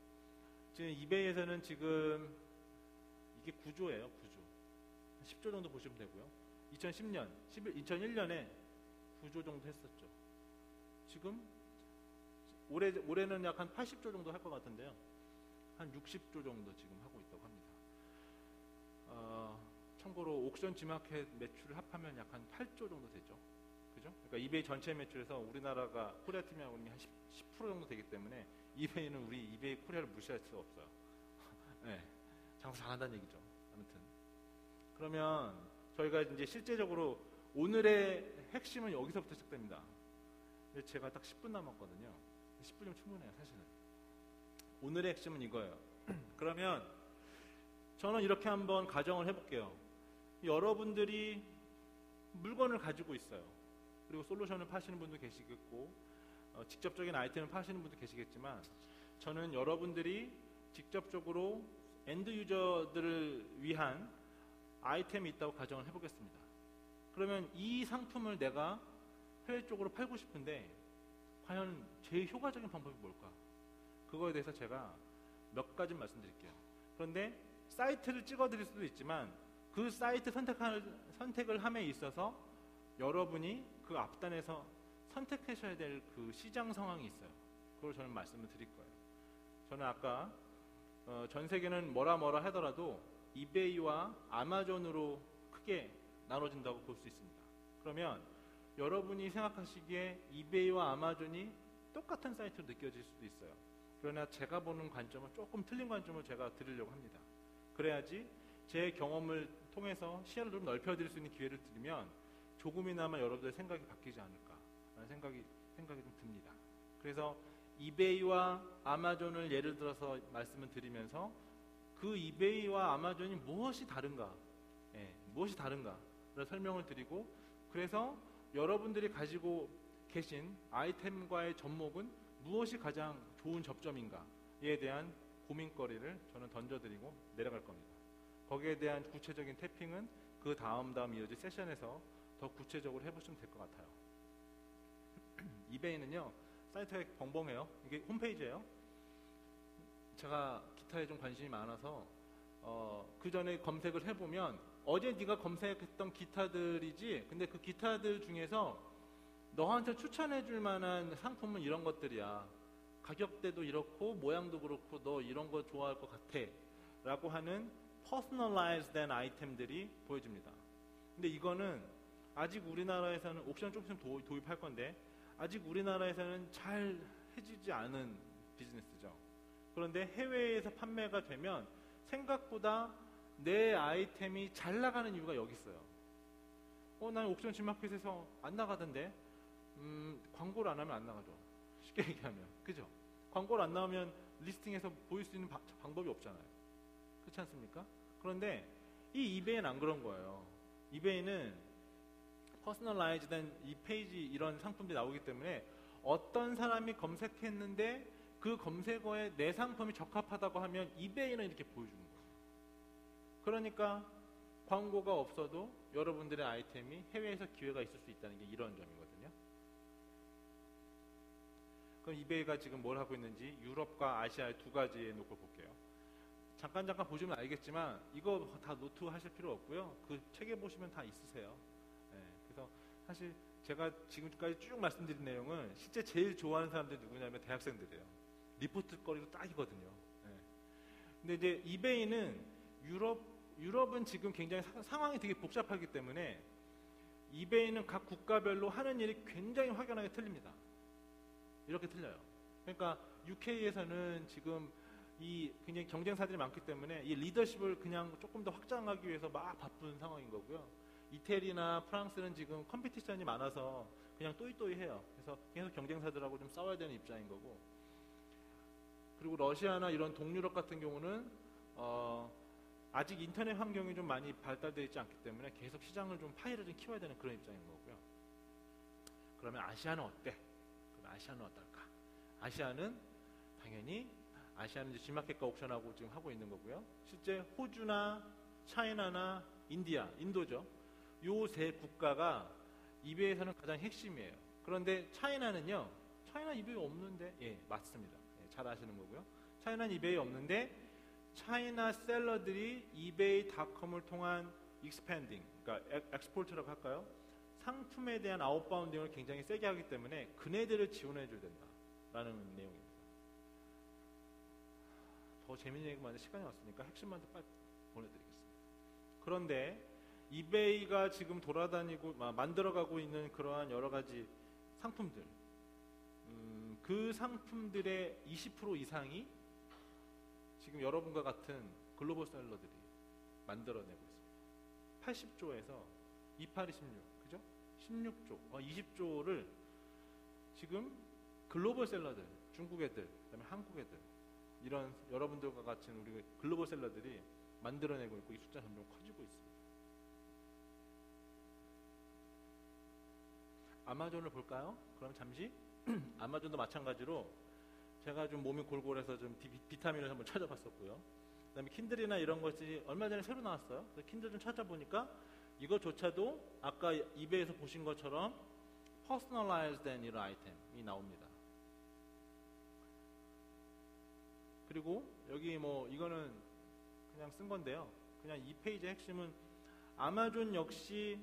Speaker 3: 지금 이베이에서는 지금 이게 9조예요. 10조 정도 보시면 되고요. 2001년에 9조 정도 했었죠. 지금 올해는 약 한 80조 정도 할 것 같은데요. 한 60조 정도 지금 하고 있다고 합니다. 참고로 옥션 지마켓 매출을 합하면 약 한 8조 정도 되죠. 그죠? 그러니까 이베이 전체 매출에서 우리나라가 코리아 팀이하고 한 10% 정도 되기 때문에 이베이는 우리 이베이 코리아를 무시할 수 없어요. 네, 장사 잘한다는 얘기죠. 아무튼 그러면 저희가 이제 실제적으로 오늘의 핵심은 여기서부터 시작됩니다. 근데 제가 딱 10분 남았거든요. 10분이면 충분해요, 사실은. 오늘의 핵심은 이거예요. 그러면 저는 이렇게 한번 가정을 해볼게요. 여러분들이 물건을 가지고 있어요. 그리고 솔루션을 파시는 분도 계시겠고 직접적인 아이템을 파시는 분도 계시겠지만 저는 여러분들이 직접적으로 엔드 유저들을 위한 아이템이 있다고 가정을 해보겠습니다. 그러면 이 상품을 내가 해외 쪽으로 팔고 싶은데 과연 제일 효과적인 방법이 뭘까? 그거에 대해서 제가 몇 가지 말씀드릴게요. 그런데 사이트를 찍어드릴 수도 있지만 그 사이트 선택을 함에 있어서 여러분이 그 앞단에서 선택하셔야 될 그 시장 상황이 있어요. 그걸 저는 말씀을 드릴 거예요. 저는 아까 전 세계는 뭐라 하더라도 이베이와 아마존으로 크게 나눠진다고 볼 수 있습니다. 그러면 여러분이 생각하시기에 이베이와 아마존이 똑같은 사이트로 느껴질 수도 있어요. 그러나 제가 보는 관점은 조금 틀린 관점을 제가 드리려고 합니다. 그래야지 제 경험을 통해서 시야를 좀 넓혀드릴 수 있는 기회를 드리면 조금이나마 여러분들의 생각이 바뀌지 않을까라는 생각이 좀 듭니다. 그래서 이베이와 아마존을 예를 들어서 말씀을 드리면서 그 이베이와 아마존이 무엇이 다른가, 무엇이 다른가를 설명을 드리고, 그래서 여러분들이 가지고 계신 아이템과의 접목은 무엇이 가장 좋은 접점인가에 대한 고민거리를 저는 던져드리고 내려갈 겁니다. 거기에 대한 구체적인 태핑은 그 다음 이어질 세션에서 더 구체적으로 해보시면 될 것 같아요. 이베이는요, 사이트가 벙벙해요. 이게 홈페이지예요. 제가 기타에 좀 관심이 많아서 그 전에 검색을 해보면 어제 네가 검색했던 기타들이지, 근데 그 기타들 중에서 너한테 추천해줄 만한 상품은 이런 것들이야. 가격대도 이렇고 모양도 그렇고 너 이런 거 좋아할 것 같아 라고 하는 퍼스널라이즈드 된 아이템들이 보여집니다. 근데 이거는 아직 우리나라에서는 옥션 좀 있으면 도입할 건데 아직 우리나라에서는 잘 해지지 않은 비즈니스죠. 그런데 해외에서 판매가 되면 생각보다 내 아이템이 잘 나가는 이유가 여기 있어요. 난 옥션 G마켓에서 안 나가던데 광고를 안 하면 안 나가죠. 쉽게 얘기하면. 그죠? 광고를 안 나오면 리스팅에서 보일 수 있는 방법이 없잖아요. 그렇지 않습니까? 그런데 이 이베이는 안 그런 거예요. 이베이는 퍼스널라이즈된 이 페이지 이런 상품들이 나오기 때문에 어떤 사람이 검색했는데 그 검색어에 내 상품이 적합하다고 하면 이베이는 이렇게 보여주는 거예요. 그러니까 광고가 없어도 여러분들의 아이템이 해외에서 기회가 있을 수 있다는 게 이런 점이거든요. 그럼 이베이가 지금 뭘 하고 있는지 유럽과 아시아의 두 가지에 놓고 볼게요. 잠깐 보시면 알겠지만 이거 다 노트 하실 필요 없고요. 그 책에 보시면 다 있으세요. 그래서 사실 제가 지금까지 쭉 말씀드린 내용은 실제 제일 좋아하는 사람들이 누구냐면 대학생들이에요. 리포트 거리도 딱이거든요. 근데 이제 이베이는 유럽은 지금 굉장히 상황이 되게 복잡하기 때문에 이베이는 각 국가별로 하는 일이 굉장히 확연하게 틀립니다. 이렇게 틀려요. 그러니까 UK에서는 지금 이 굉장히 경쟁사들이 많기 때문에 이 리더십을 그냥 조금 더 확장하기 위해서 막 바쁜 상황인 거고요. 이태리나 프랑스는 지금 컴피티션이 많아서 그냥 또이또이해요. 그래서 계속 경쟁사들하고 좀 싸워야 되는 입장인 거고. 그리고 러시아나 이런 동유럽 같은 경우는 아직 인터넷 환경이 좀 많이 발달되어 있지 않기 때문에 계속 시장을 좀 파이를 좀 키워야 되는 그런 입장인 거고요. 그러면 아시아는 어때? 그럼 아시아는 어떨까? 아시아는 당연히 아시아는 이제 G마켓과 옥션하고 지금 하고 있는 거고요. 실제 호주나 차이나나 인도죠. 요 세 국가가 이베이에서는 가장 핵심이에요. 그런데 차이나는요. 차이나 이베이 없는데? 예, 맞습니다. 예, 잘 아시는 거고요. 차이나는 이베이 없는데 차이나 셀러들이 이베이닷컴을 통한 익스팬딩, 그러니까 엑스포트라고 할까요? 상품에 대한 아웃바운딩을 굉장히 세게 하기 때문에 그네들을 지원해 줘야 된다라는 내용입니다. 더 재밌는 얘기 많은데 시간이 왔으니까 핵심만 더 빨리 보내드리겠습니다. 그런데 이베이가 지금 돌아다니고 만들어가고 있는 그러한 여러 가지 상품들, 그 상품들의 20% 이상이 지금 여러분과 같은 글로벌 셀러들이 만들어내고 있습니다. 80조에서 28이 16, 그죠? 16조, 20조를 지금 글로벌 셀러들, 중국 애들, 그다음에 한국 애들, 이런 여러분들과 같은 우리 글로벌 셀러들이 만들어내고 있고 이 숫자 점점 커지고 있습니다. 아마존을 볼까요? 그럼 잠시 아마존도 마찬가지로 제가 좀 몸이 골골해서 좀 비타민을 한번 찾아봤었고요. 그다음에 킨들이나 이런 것이 얼마 전에 새로 나왔어요. 그래서 킨들 좀 찾아보니까 이것조차도 아까 이베이에서 보신 것처럼 퍼스널라이즈된 이런 아이템이 나옵니다. 그리고 여기 뭐 이거는 그냥 쓴 건데요. 그냥 이 페이지의 핵심은 아마존 역시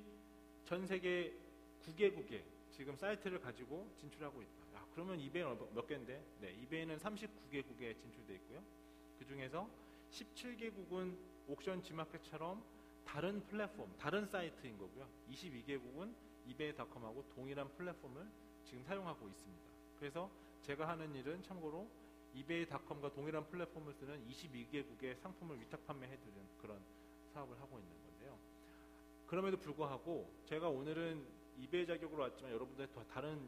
Speaker 3: 전 세계 9개국에 지금 사이트를 가지고 진출하고 있다. 그러면 이베이는 몇 개인데? 네, 이베이는 39개국에 진출되어 있고요. 그 중에서 17개국은 옥션 G마켓처럼 다른 플랫폼, 다른 사이트인 거고요. 22개국은 이베이닷컴하고 동일한 플랫폼을 지금 사용하고 있습니다. 그래서 제가 하는 일은 참고로 이베이닷컴과 동일한 플랫폼을 쓰는 22개국의 상품을 위탁 판매해드리는 그런 사업을 하고 있는 건데요. 그럼에도 불구하고 제가 오늘은 이베이 자격으로 왔지만 여러분들 다른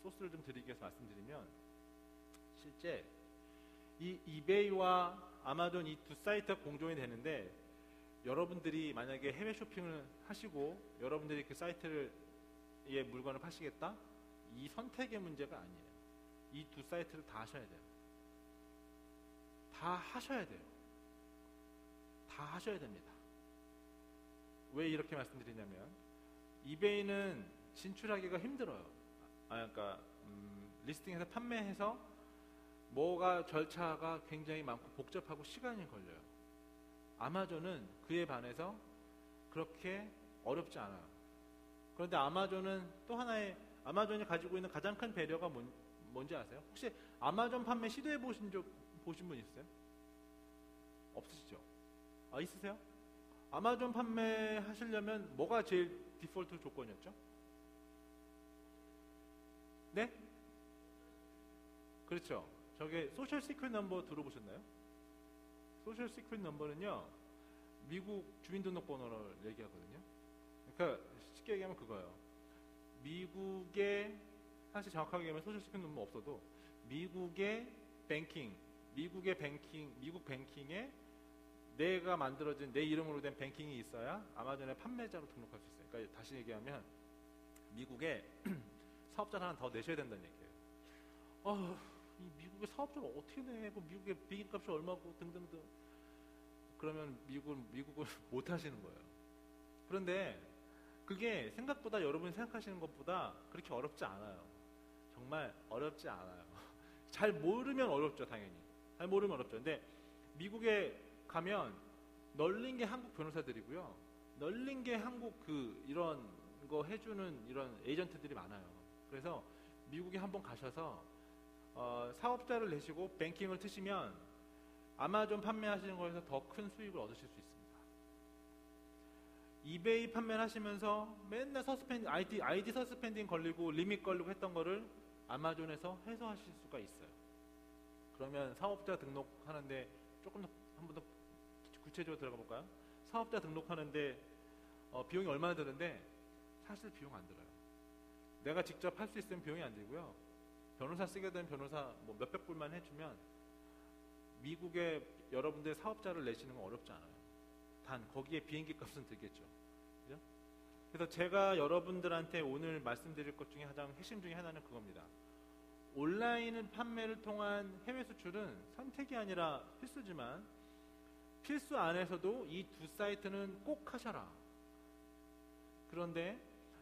Speaker 3: 소스를 좀 드리기 위해서 말씀드리면, 실제 이 이베이와 아마존 이 두 사이트가 공존이 되는데, 여러분들이 만약에 해외 쇼핑을 하시고 여러분들이 그 사이트를 의 물건을 파시겠다? 이 선택의 문제가 아니에요. 이 두 사이트를 다 하셔야 돼요. 다 하셔야 돼요. 다 하셔야 됩니다. 왜 이렇게 말씀드리냐면, 이베이는 진출하기가 힘들어요. 그러니까 리스팅해서 판매해서 뭐가 절차가 굉장히 많고 복잡하고 시간이 걸려요. 아마존은 그에 반해서 그렇게 어렵지 않아요. 그런데 아마존은 또 하나의, 아마존이 가지고 있는 가장 큰 배려가 뭔지 아세요? 혹시 아마존 판매 시도해 보신 분 있어요? 없으시죠? 있으세요? 아마존 판매 하시려면 뭐가 제일 디폴트 조건이었죠? 네? 그렇죠. 저게 소셜 시크릿 넘버 들어보셨나요? 소셜 시크릿 넘버는요, 미국 주민등록번호를 얘기하거든요. 그러니까 쉽게 얘기하면 그거예요. 미국의, 사실 정확하게 얘기하면 소셜 시크릿 넘버 없어도 미국의 뱅킹, 미국 뱅킹에 내가 만들어진 내 이름으로 된 뱅킹이 있어야 아마존의 판매자로 등록할 수 있어요. 그러니까 다시 얘기하면 미국에 사업자를 하나 더 내셔야 된다는 얘기예요. 이 미국의 사업자를 어떻게 내? 미국의 비행값이 얼마고 등등등. 그러면 미국을 못 하시는 거예요. 그런데 그게 생각보다 여러분이 생각하시는 것보다 그렇게 어렵지 않아요. 정말 어렵지 않아요. 잘 모르면 어렵죠, 당연히. 잘 모르면 어렵죠. 근데 미국에 가면 널린 게 한국 변호사들이고요. 널린 게 한국 이런 거 해주는 이런 에이전트들이 많아요. 그래서 미국에 한번 가셔서 사업자를 내시고 뱅킹을 트시면 아마존 판매하시는 거에서 더 큰 수익을 얻으실 수 있습니다. 이베이 판매를 하시면서 맨날 아이디 서스펜딩 걸리고 리밋 걸리고 했던 거를 아마존에서 해소하실 수가 있어요. 그러면 사업자 등록하는데 조금 더 한 번 더 구체적으로 들어가 볼까요? 사업자 등록하는데 비용이 얼마나 드는데 사실 비용 안 들어요. 내가 직접 할 수 있으면 비용이 안 들고요. 변호사 쓰게 되면 변호사 뭐 몇백 불만 해주면 미국에 여러분들 사업자를 내시는 건 어렵지 않아요. 단 거기에 비행기 값은 들겠죠. 그죠? 그래서 제가 여러분들한테 오늘 말씀드릴 것 중에 가장 핵심 중에 하나는 그겁니다. 온라인 판매를 통한 해외 수출은 선택이 아니라 필수지만 필수 안에서도 이 두 사이트는 꼭 하셔라. 그런데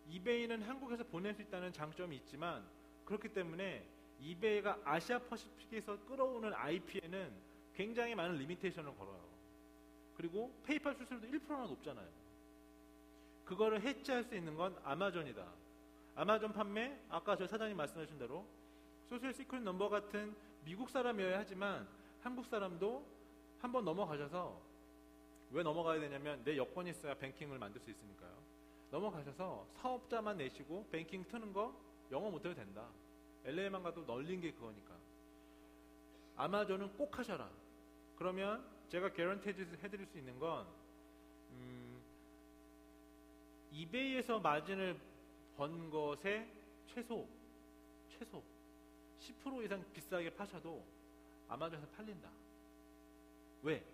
Speaker 3: 이베이는 한국에서 보낼 수 있다는 장점이 있지만 그렇기 때문에 이베이가 아시아 퍼시픽에서 끌어오는 IP에는 굉장히 많은 리미테이션을 걸어요. 그리고 페이팔 수수료도 1%나 높잖아요. 그거를 해치할 수 있는 건 아마존이다. 아마존 판매, 아까 저 사장님 말씀하신 대로 소셜 시크릿 넘버 같은 미국 사람이어야 하지만 한국 사람도 한번 넘어가셔서, 왜 넘어가야 되냐면 내 여권이 있어야 뱅킹을 만들 수 있으니까요. 넘어가셔서 사업자만 내시고 뱅킹 트는 거 영어 못해도 된다. LA만 가도 널린 게 그거니까. 아마존은 꼭 하셔라. 그러면 제가 개런티 해드릴 수 있는 건 이베이에서 마진을 번 것의 최소 10% 이상 비싸게 파셔도 아마존에서 팔린다. 왜?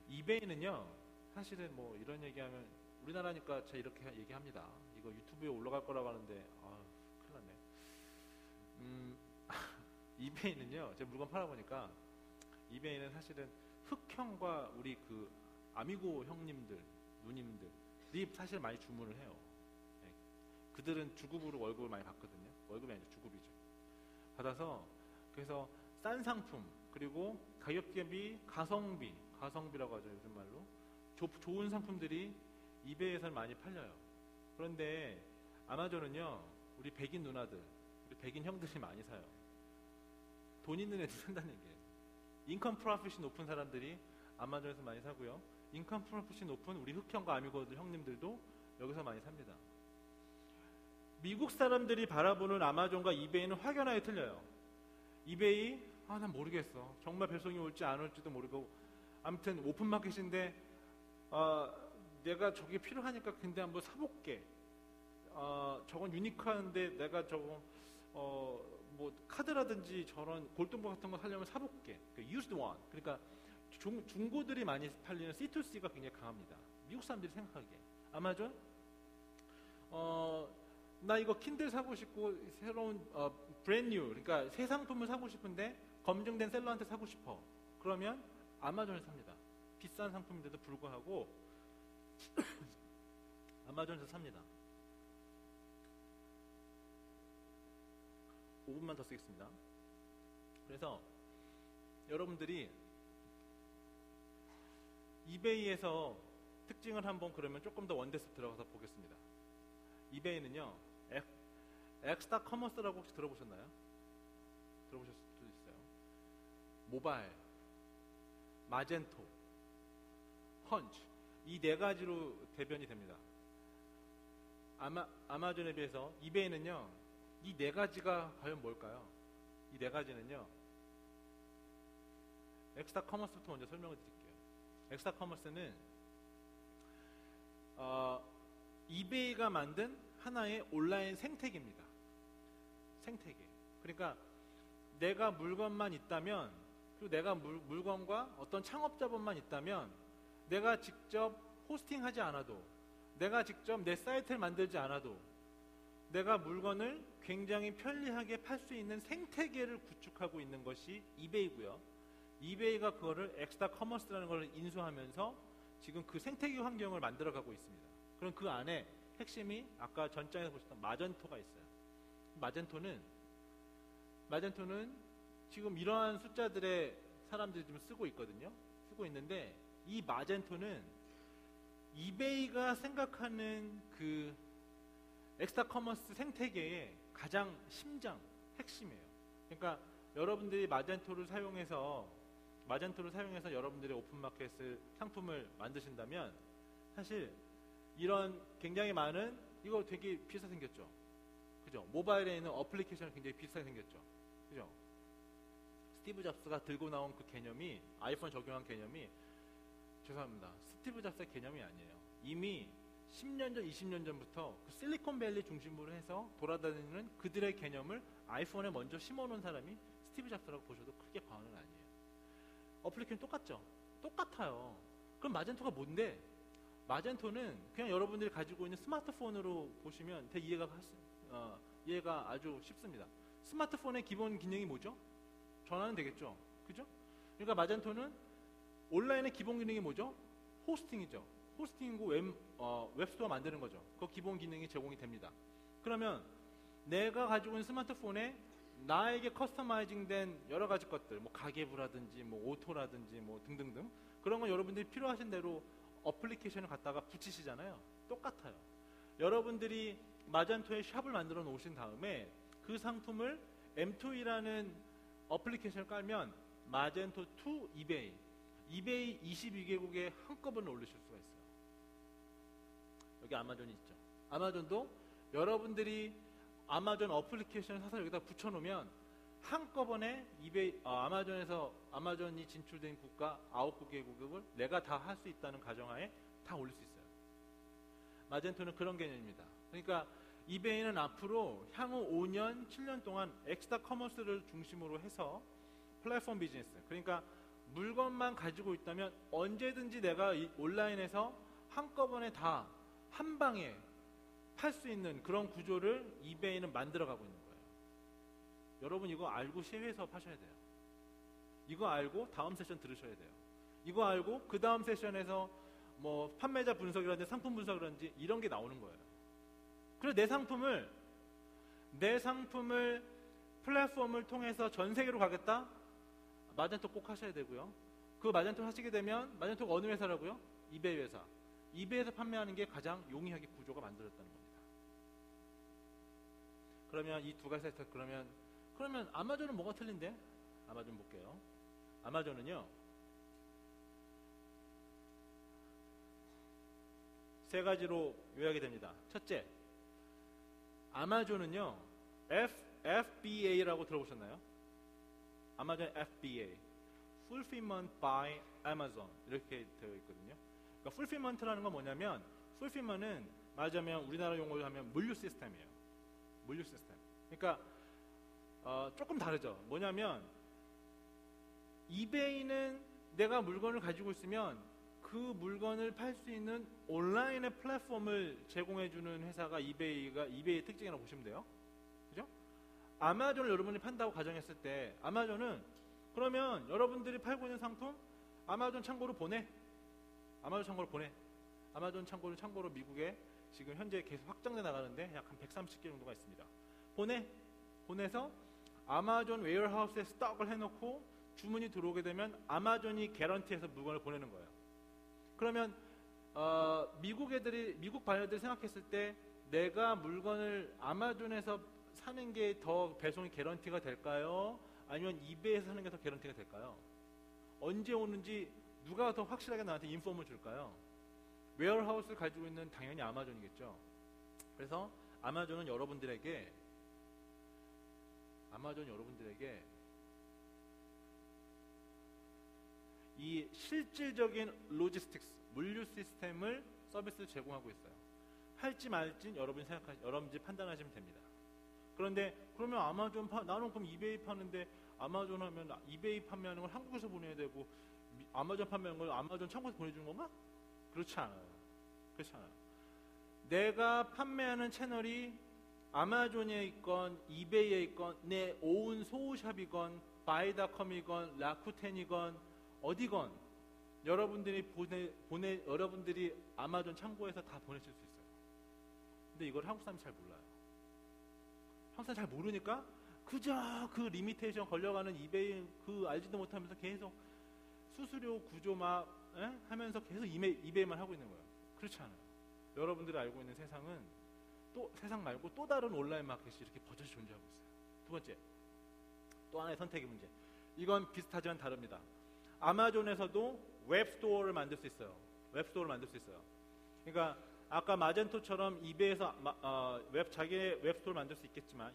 Speaker 3: 이베이는요, 사실은 뭐 이런 얘기하면 우리나라니까 제가 이렇게 얘기합니다. 이거 유튜브에 올라갈 거라고 하는데 큰일 났네. 이베이는요, 제가 물건 팔아보니까 이베이는 사실은 흑형과 우리 아미고 형님들, 누님들이 사실 많이 주문을 해요. 네. 그들은 주급으로 월급을 많이 받거든요. 월급이 아니죠, 주급이죠. 받아서 그래서 싼 상품, 그리고 가격 대비 가성비라고 하죠, 요즘 말로. 좋은 상품들이 이베이에서는 많이 팔려요. 그런데 아마존은요, 우리 백인 누나들, 우리 백인 형들이 많이 사요. 돈 있는 애들 산다는 얘기예요. 인컴 프로핏이 높은 사람들이 아마존에서 많이 사고요. 인컴 프로핏이 높은 우리 흑형과 아미고들 형님들도 여기서 많이 삽니다. 미국 사람들이 바라보는 아마존과 이베이는 확연하게 틀려요. 이베이, 난 모르겠어. 정말 배송이 올지 안 올지도 모르고, 아무튼 오픈마켓인데 내가 저게 필요하니까 근데 한번 사볼게. 저건 유니크한데 내가 저거 뭐 카드라든지 저런 골동품 같은 거 사려면 사볼게. 그 used one. 그러니까 중고들이 많이 팔리는 C2C가 굉장히 강합니다. 미국 사람들이 생각하기에. 아마존 나 이거 킨들 사고 싶고 새로운 브랜드 뉴 그러니까 새 상품을 사고 싶은데 검증된 셀러한테 사고 싶어. 그러면 아마존을 삽니다. 비싼 상품인데도 불구하고 아마존에서 삽니다. 5분만 더 쓰겠습니다. 그래서 여러분들이 이베이에서 특징을 한번 그러면 조금 더 원데스 들어가서 보겠습니다. 이베이는요, 엑스타 커머스라고 혹시 들어보셨나요? 들어보셨을 수도 있어요. 모바일, 마젠토, 펀치 이 네 가지로 대변이 됩니다. 아마존에 비해서 이베이는요, 이 네 가지가 과연 뭘까요? 이 네 가지는요, 엑스타 커머스부터 먼저 설명을 드릴게요. 엑스타 커머스는 이베이가 만든 하나의 온라인 생태계입니다. 생태계. 그러니까 내가 물건만 있다면, 그리고 내가 물건과 어떤 창업자분만 있다면 내가 직접 호스팅하지 않아도, 내가 직접 내 사이트를 만들지 않아도 내가 물건을 굉장히 편리하게 팔 수 있는 생태계를 구축하고 있는 것이 이베이고요. 이베이가 그거를 엑스타 커머스라는 걸 인수하면서 지금 그 생태계 환경을 만들어가고 있습니다. 그럼 그 안에 핵심이 아까 전장에서 보셨던 마젠토가 있어요. 마젠토는 지금 이러한 숫자들의 사람들이 지금 쓰고 있거든요. 쓰고 있는데 이 마젠토는 이베이가 생각하는 그 엑스타 커머스 생태계의 가장 심장, 핵심이에요. 그러니까 여러분들이 마젠토를 사용해서 여러분들의 오픈마켓을 상품을 만드신다면 사실 이런 굉장히 많은 이거 되게 비싸게 생겼죠. 그죠? 모바일에 있는 어플리케이션이 굉장히 비싸게 생겼죠. 그죠? 스티브 잡스가 들고 나온 그 개념이 아이폰 적용한 개념이 죄송합니다. 스티브 잡스의 개념이 아니에요. 이미 10년 전, 20년 전부터 그 실리콘밸리 중심으로 해서 돌아다니는 그들의 개념을 아이폰에 먼저 심어놓은 사람이 스티브 잡스라고 보셔도 크게 과언은 아니에요. 어플리케이션 똑같죠? 똑같아요. 그럼 마젠토가 뭔데? 마젠토는 그냥 여러분들이 가지고 있는 스마트폰으로 보시면 되게 이해가 아주 쉽습니다. 스마트폰의 기본 기능이 뭐죠? 전화는 되겠죠? 그죠? 그러니까 마젠토는 온라인의 기본 기능이 뭐죠? 호스팅이죠. 호스팅이고 웹스토어 만드는 거죠. 그 기본 기능이 제공이 됩니다. 그러면 내가 가지고 있는 스마트폰에 나에게 커스터마이징된 여러 가지 것들, 뭐 가계부라든지, 뭐 오토라든지, 뭐 등등등 그런 건 여러분들이 필요하신 대로 어플리케이션을 갖다가 붙이시잖아요. 똑같아요. 여러분들이 마젠토의 샵을 만들어 놓으신 다음에 그 상품을 M2E라는 어플리케이션을 깔면 마젠토 투 이베이 22개국에 한꺼번에 올리실 수가 있어요. 여기 아마존이 있죠. 아마존도 여러분들이 아마존 어플리케이션을 사서 여기다 붙여놓으면 한꺼번에 아마존이 진출된 국가 9개국을 내가 다 할 수 있다는 가정하에 다 올릴 수 있어요. 마젠토는 그런 개념입니다. 그러니까 이베이는 앞으로 향후 5년, 7년 동안 엑스타 커머스를 중심으로 해서 플랫폼 비즈니스, 그러니까 물건만 가지고 있다면 언제든지 내가 이 온라인에서 한꺼번에 다 한 방에 팔 수 있는 그런 구조를 이베이는 만들어가고 있는 거예요. 여러분 이거 알고 실외 수업 하셔야 돼요. 이거 알고 다음 세션 들으셔야 돼요. 이거 알고 그 다음 세션에서 뭐 판매자 분석이라든지 상품 분석이라든지 이런 게 나오는 거예요. 그래서 내 상품을 플랫폼을 통해서 전 세계로 가겠다? 마젠토 꼭 하셔야 되고요. 그 마젠토 하시게 되면 마젠토가 어느 회사라고요? 이베이 회사. 이베이에서 판매하는 게 가장 용이하게 구조가 만들어졌다는 겁니다. 그러면 이 두 가지 세트 그러면 아마존은 뭐가 틀린데? 아마존 볼게요. 아마존은요. 세 가지로 요약이 됩니다. 첫째, 아마존은요. FBA라고 들어보셨나요? 아마존 FBA, Fulfillment by Amazon 이렇게 되어 있거든요. 그러니까 풀필먼트라는 건 뭐냐면 풀필먼은 말하자면 우리나라 용어로 하면 물류 시스템이에요. 물류 시스템. 그러니까 조금 다르죠. 뭐냐면 이베이는 내가 물건을 가지고 있으면 그 물건을 팔 수 있는 온라인의 플랫폼을 제공해주는 회사가 이베이의 특징이라고 보시면 돼요. 그죠? 아마존을 여러분이 판다고 가정했을 때 아마존은 그러면 여러분들이 팔고 있는 상품 아마존 창고로 보내. 아마존 창고로 보내. 아마존 창고는 참고로 미국에 지금 현재 계속 확장돼 나가는데 약 한 130개 정도가 있습니다. 보내서 아마존 웨어하우스에 스톡을 해놓고 주문이 들어오게 되면 아마존이 개런티해서 물건을 보내는 거예요. 그러면 미국 바이어들이 생각했을 때 내가 물건을 아마존에서 사는 게 더 배송이 개런티가 될까요? 아니면 이베이에서 사는 게 더 개런티가 될까요? 언제 오는지 누가 더 확실하게 나한테 인폼을 줄까요? 웨어하우스를 가지고 있는 당연히 아마존이겠죠. 그래서 아마존은 여러분들에게 이 실질적인 로지스틱스, 물류 시스템을 서비스를 제공하고 있어요. 할지 말지 여러분이 판단하시면 됩니다. 그런데 그러면 나는 그럼 이베이 파는데 아마존 하면 이베이 판매하는 걸 한국에서 보내야 되고 아마존 판매하는 걸 아마존 창고에서 보내주는 건가? 그렇지 않아요. 내가 판매하는 채널이 아마존에 있건 이베이에 있건 내 오운 소우샵이건 바이닷컴이건 라쿠텐이건 어디건 여러분들이 여러분들이 아마존 창고에서 다 보내실 수 있어요. 근데 이걸 한국 사람이 잘 몰라요. 한국 사람이 잘 모르니까 그저 그 리미테이션 걸려가는 이베이 알지도 못하면서 계속 수수료 구조 하면서 계속 이베이만 하고 있는 거예요. 그렇지 않아요. 여러분들이 알고 있는 세상은 세상 말고 또 다른 온라인 마켓이 이렇게 버젓이 존재하고 있어요. 두 번째, 또 하나의 선택의 문제. 이건 비슷하지만 다릅니다. 아마존에서도 웹스토어를 만들 수 있어요. 그러니까 아까 마젠토처럼 이베이에서 자기의 웹스토어를 만들 수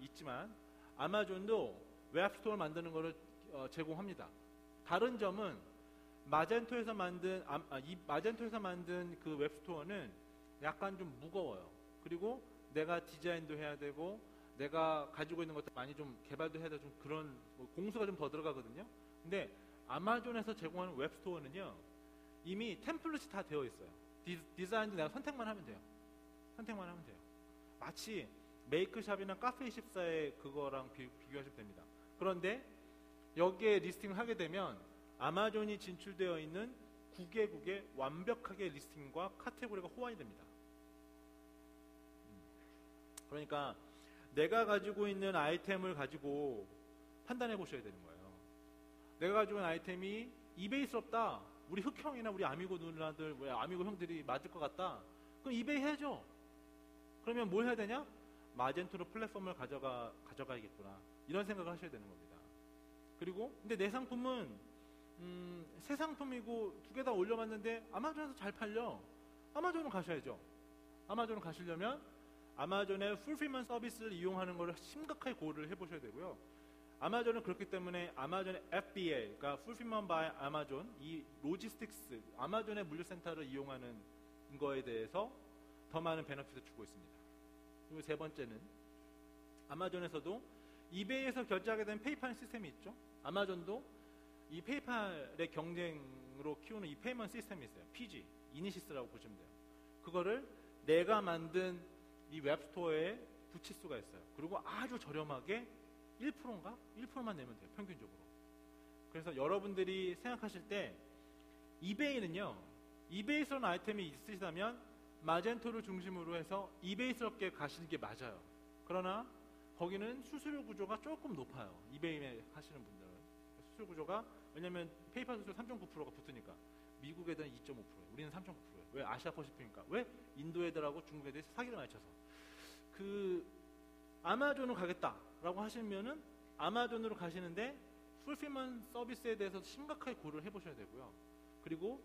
Speaker 3: 있지만 아마존도 웹스토어를 만드는 것을 제공합니다. 다른 점은 마젠토에서 만든 그 웹스토어는 약간 좀 무거워요. 그리고 내가 디자인도 해야 되고 내가 가지고 있는 것도 많이 좀 개발도 해야 되고 좀 그런 공수가 좀 더 들어가거든요. 근데 아마존에서 제공하는 웹스토어는요 이미 템플릿이 다 되어 있어요. 디자인도 내가 선택만 하면 돼요. 마치 메이크샵이나 카페24의 그거랑 비교하시면 됩니다. 그런데 여기에 리스팅을 하게 되면 아마존이 진출되어 있는 9개국에 완벽하게 리스팅과 카테고리가 호환이 됩니다. 그러니까 내가 가지고 있는 아이템을 가지고 판단해 보셔야 되는 거예요. 내가 가지고 있는 아이템이 이베이스럽다. 우리 흑형이나 우리 아미고 누나들, 우리 아미고 형들이 맞을 것 같다. 그럼 이베이 해야죠. 그러면 뭘 해야 되냐? 마젠토로 플랫폼을 가져가야겠구나. 이런 생각을 하셔야 되는 겁니다. 그리고 근데 내 상품은 새 상품이고 두 개 다 올려봤는데 아마존에서 잘 팔려. 아마존으로 가셔야죠. 아마존으로 가시려면 아마존의 풀필먼트 서비스를 이용하는 것을 심각하게 고려를 해보셔야 되고요. 아마존은 그렇기 때문에 아마존의 FBA, 그러니까 Fulfillment by Amazon, 이 로지스틱스, 아마존의 물류센터를 이용하는 거에 대해서 더 많은 베너핏을 주고 있습니다. 그리고 세 번째는 아마존에서도 이베이에서 결제하게 된 페이팔 시스템이 있죠. 아마존도 이 페이팔의 경쟁으로 키우는 이 페이먼트 시스템이 있어요. PG, 이니시스라고 보시면 돼요. 그거를 내가 만든 이 웹스토어에 붙일 수가 있어요. 그리고 아주 저렴하게 1%인가? 1%만 내면 돼요. 평균적으로. 그래서 여러분들이 생각하실 때 이베이는요. 이베이스러운 아이템이 있으시다면 마젠토를 중심으로 해서 이베이스럽게 가시는 게 맞아요. 그러나 거기는 수수료 구조가 조금 높아요. 이베이에 하시는 분들은. 수수료 구조가 왜냐면 페이팔 수수료 3.9%가 붙으니까 미국 애들은 2.5%예요. 우리는 3.9%예요. 왜? 아시아 퍼시픽이니까. 왜? 인도 애들하고 중국 애들이 사기를 많이 쳐서. 아마존으로 가겠다라고 하시면은 아마존으로 가시는데 풀필먼트 서비스에 대해서 심각하게 고려를 해보셔야 되고요. 그리고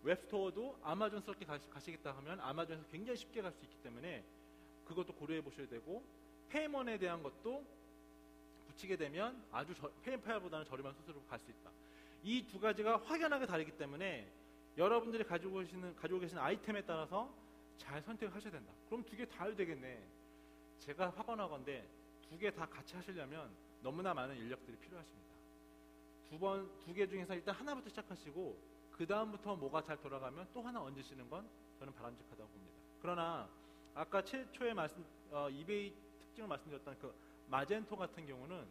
Speaker 3: 웹스토어도 아마존스럽게 가시겠다 하면 아마존에서 굉장히 쉽게 갈 수 있기 때문에 그것도 고려해 보셔야 되고 페이먼트에 대한 것도 붙이게 되면 아주 페이팔보다는 저렴한 수수료로 갈 수 있다. 이 두 가지가 확연하게 다르기 때문에 여러분들이 가지고 계신 아이템에 따라서 잘 선택하셔야 된다. 그럼 2개 다 해도 되겠네. 제가 확언하건대 2개 다 같이 하시려면 너무나 많은 인력들이 필요하십니다. 2개 중에서 일단 하나부터 시작하시고 그 다음부터 뭐가 잘 돌아가면 또 하나 얹으시는 건 저는 바람직하다고 봅니다. 그러나 아까 최초에 이베이 특징을 말씀드렸던 그 마젠토 같은 경우는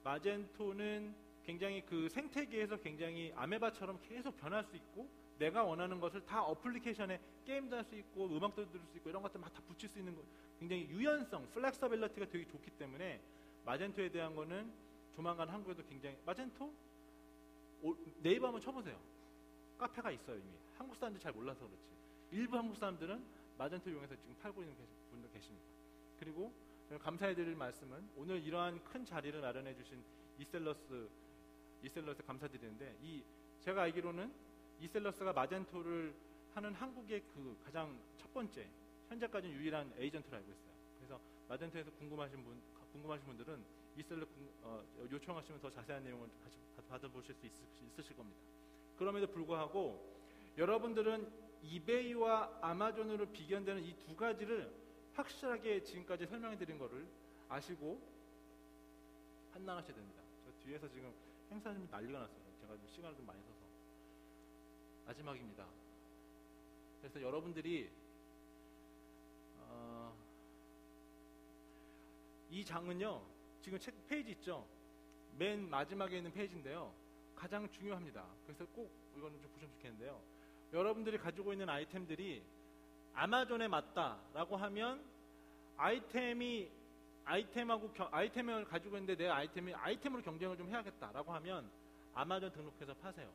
Speaker 3: 마젠토는 굉장히 그 생태계에서 굉장히 아메바처럼 계속 변할 수 있고 내가 원하는 것을 다 어플리케이션에 게임도 할 수 있고 음악도 들을 수 있고 이런 것들 막 다 붙일 수 있는 거 굉장히 유연성, 플렉서빌리티가 되게 좋기 때문에 마젠토에 대한 거는 조만간 한국에도 굉장히 마젠토? 네이버 한번 쳐보세요. 카페가 있어요 이미. 한국 사람들이 잘 몰라서 그렇지. 일부 한국 사람들은 마젠토 이용해서 지금 팔고 있는 분도 계십니다. 그리고 감사해드릴 말씀은 오늘 이러한 큰 자리를 마련해 주신 이셀러스 감사드리는데 제가 알기로는 이셀러스가 마젠토를 하는 한국의 그 가장 첫 번째 현재까지 유일한 에이전트로 알고 있어요. 그래서 마젠토에서 궁금하신 분들은 이셀러스 요청하시면 더 자세한 내용을 받아보실 수 있으실 겁니다. 그럼에도 불구하고 여러분들은 이베이와 아마존으로 비견되는 이 2가지를 확실하게 지금까지 설명해 드린 거를 아시고 판단하셔야 됩니다. 저 뒤에서 지금 행사님 난리가 났어요. 제가 시간을 좀 많이 써서. 마지막입니다. 그래서 여러분들이 이 장은요 지금 책 페이지 있죠? 맨 마지막에 있는 페이지인데요 가장 중요합니다. 그래서 꼭 이거는 좀 보시면 좋겠는데요 여러분들이 가지고 있는 아이템들이 아마존에 맞다라고 하면 아이템을 가지고 있는데 내 아이템으로 경쟁을 좀 해야겠다라고 하면 아마존 등록해서 파세요.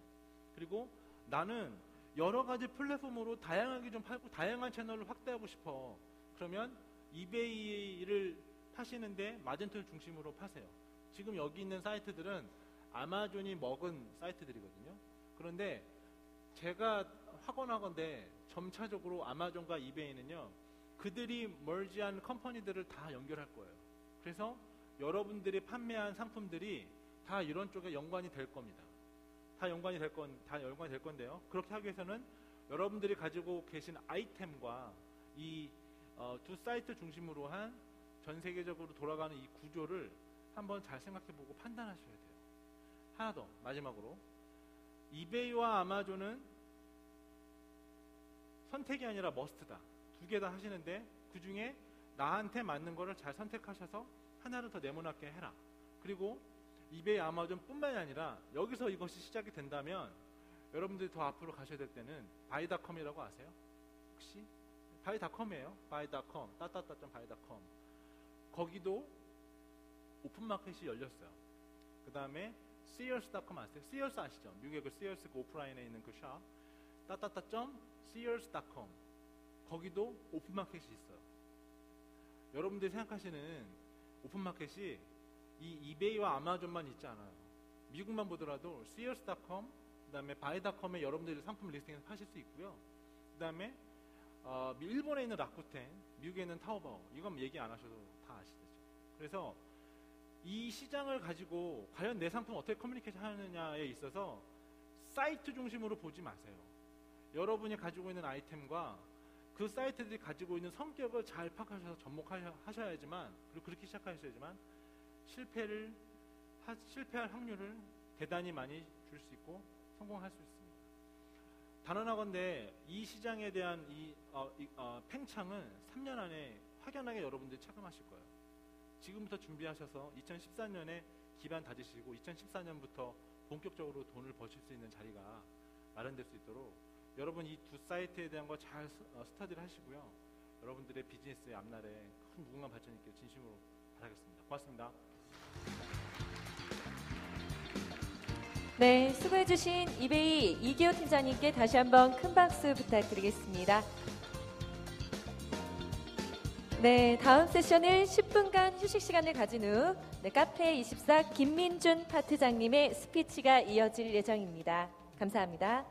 Speaker 3: 그리고 나는 여러 가지 플랫폼으로 다양하게 좀 팔고 다양한 채널을 확대하고 싶어. 그러면 이베이를 파시는데 마젠토를 중심으로 파세요. 지금 여기 있는 사이트들은 아마존이 먹은 사이트들이거든요. 그런데 제가 확언하건대 점차적으로 아마존과 이베이는요 그들이 멀지한 컴퍼니들을 다 연결할 거예요. 그래서 여러분들이 판매한 상품들이 다 이런 쪽에 연관이 될 겁니다. 다 연관이 될 건데요. 그렇게 하기 위해서는 여러분들이 가지고 계신 아이템과 이 2 사이트 중심으로 한 전 세계적으로 돌아가는 이 구조를 한번 잘 생각해보고 판단하셔야 돼요. 하나 더 마지막으로 이베이와 아마존은 선택이 아니라 머스트다. 2개 다 하시는데 그 중에 나한테 맞는 거를 잘 선택하셔서 하나를 더 네모나게 해라. 그리고 이베이, 아마존 뿐만이 아니라 여기서 이것이 시작이 된다면 여러분들이 더 앞으로 가셔야 될 때는 바이닷컴이라고 아세요? 혹시? 바이닷컴이에요. 바이닷컴, 바이닷컴. 거기도 오픈마켓이 열렸어요. 그 다음에 Sears.com 아세요? Sears 아시죠? 미국의 그 Sears 그 오프라인에 있는 그 샵 Sears.com 거기도 오픈마켓이 있어요. 여러분들이 생각하시는 오픈마켓이 이 이베이와 아마존만 있지 않아요. 미국만 보더라도 Sears.com 그 다음에 바이닷컴에 여러분들이 상품 리스팅해서 파실 수 있고요. 그 다음에 일본에 있는 라쿠텐, 미국에 있는 타오바오 이건 얘기 안 하셔도 다 아시죠. 그래서 이 시장을 가지고 과연 내 상품 어떻게 커뮤니케이션 하느냐에 있어서 사이트 중심으로 보지 마세요. 여러분이 가지고 있는 아이템과 그 사이트들이 가지고 있는 성격을 잘 파악하셔서 접목하셔야지만 그리고 그렇게 시작하셔야지만 실패할 확률을 대단히 많이 줄 수 있고 성공할 수 있습니다. 단언하건대 이 시장에 대한 팽창은 3년 안에 확연하게 여러분들이 체감하실 거예요. 지금부터 준비하셔서 2014년에 기반 다지시고 2014년부터 본격적으로 돈을 버실 수 있는 자리가 마련될 수 있도록 여러분 이 2 사이트에 대한 거 잘 스터디를 하시고요. 여러분들의 비즈니스의 앞날에 큰 무궁한 발전이 있길 진심으로 바라겠습니다. 고맙습니다.
Speaker 2: 네, 수고해주신 이베이 이기호 팀장님께 다시 한번 큰 박수 부탁드리겠습니다. 네, 다음 세션은 10분간 휴식 시간을 가진 후 카페24 김민준 파트장님의 스피치가 이어질 예정입니다. 감사합니다.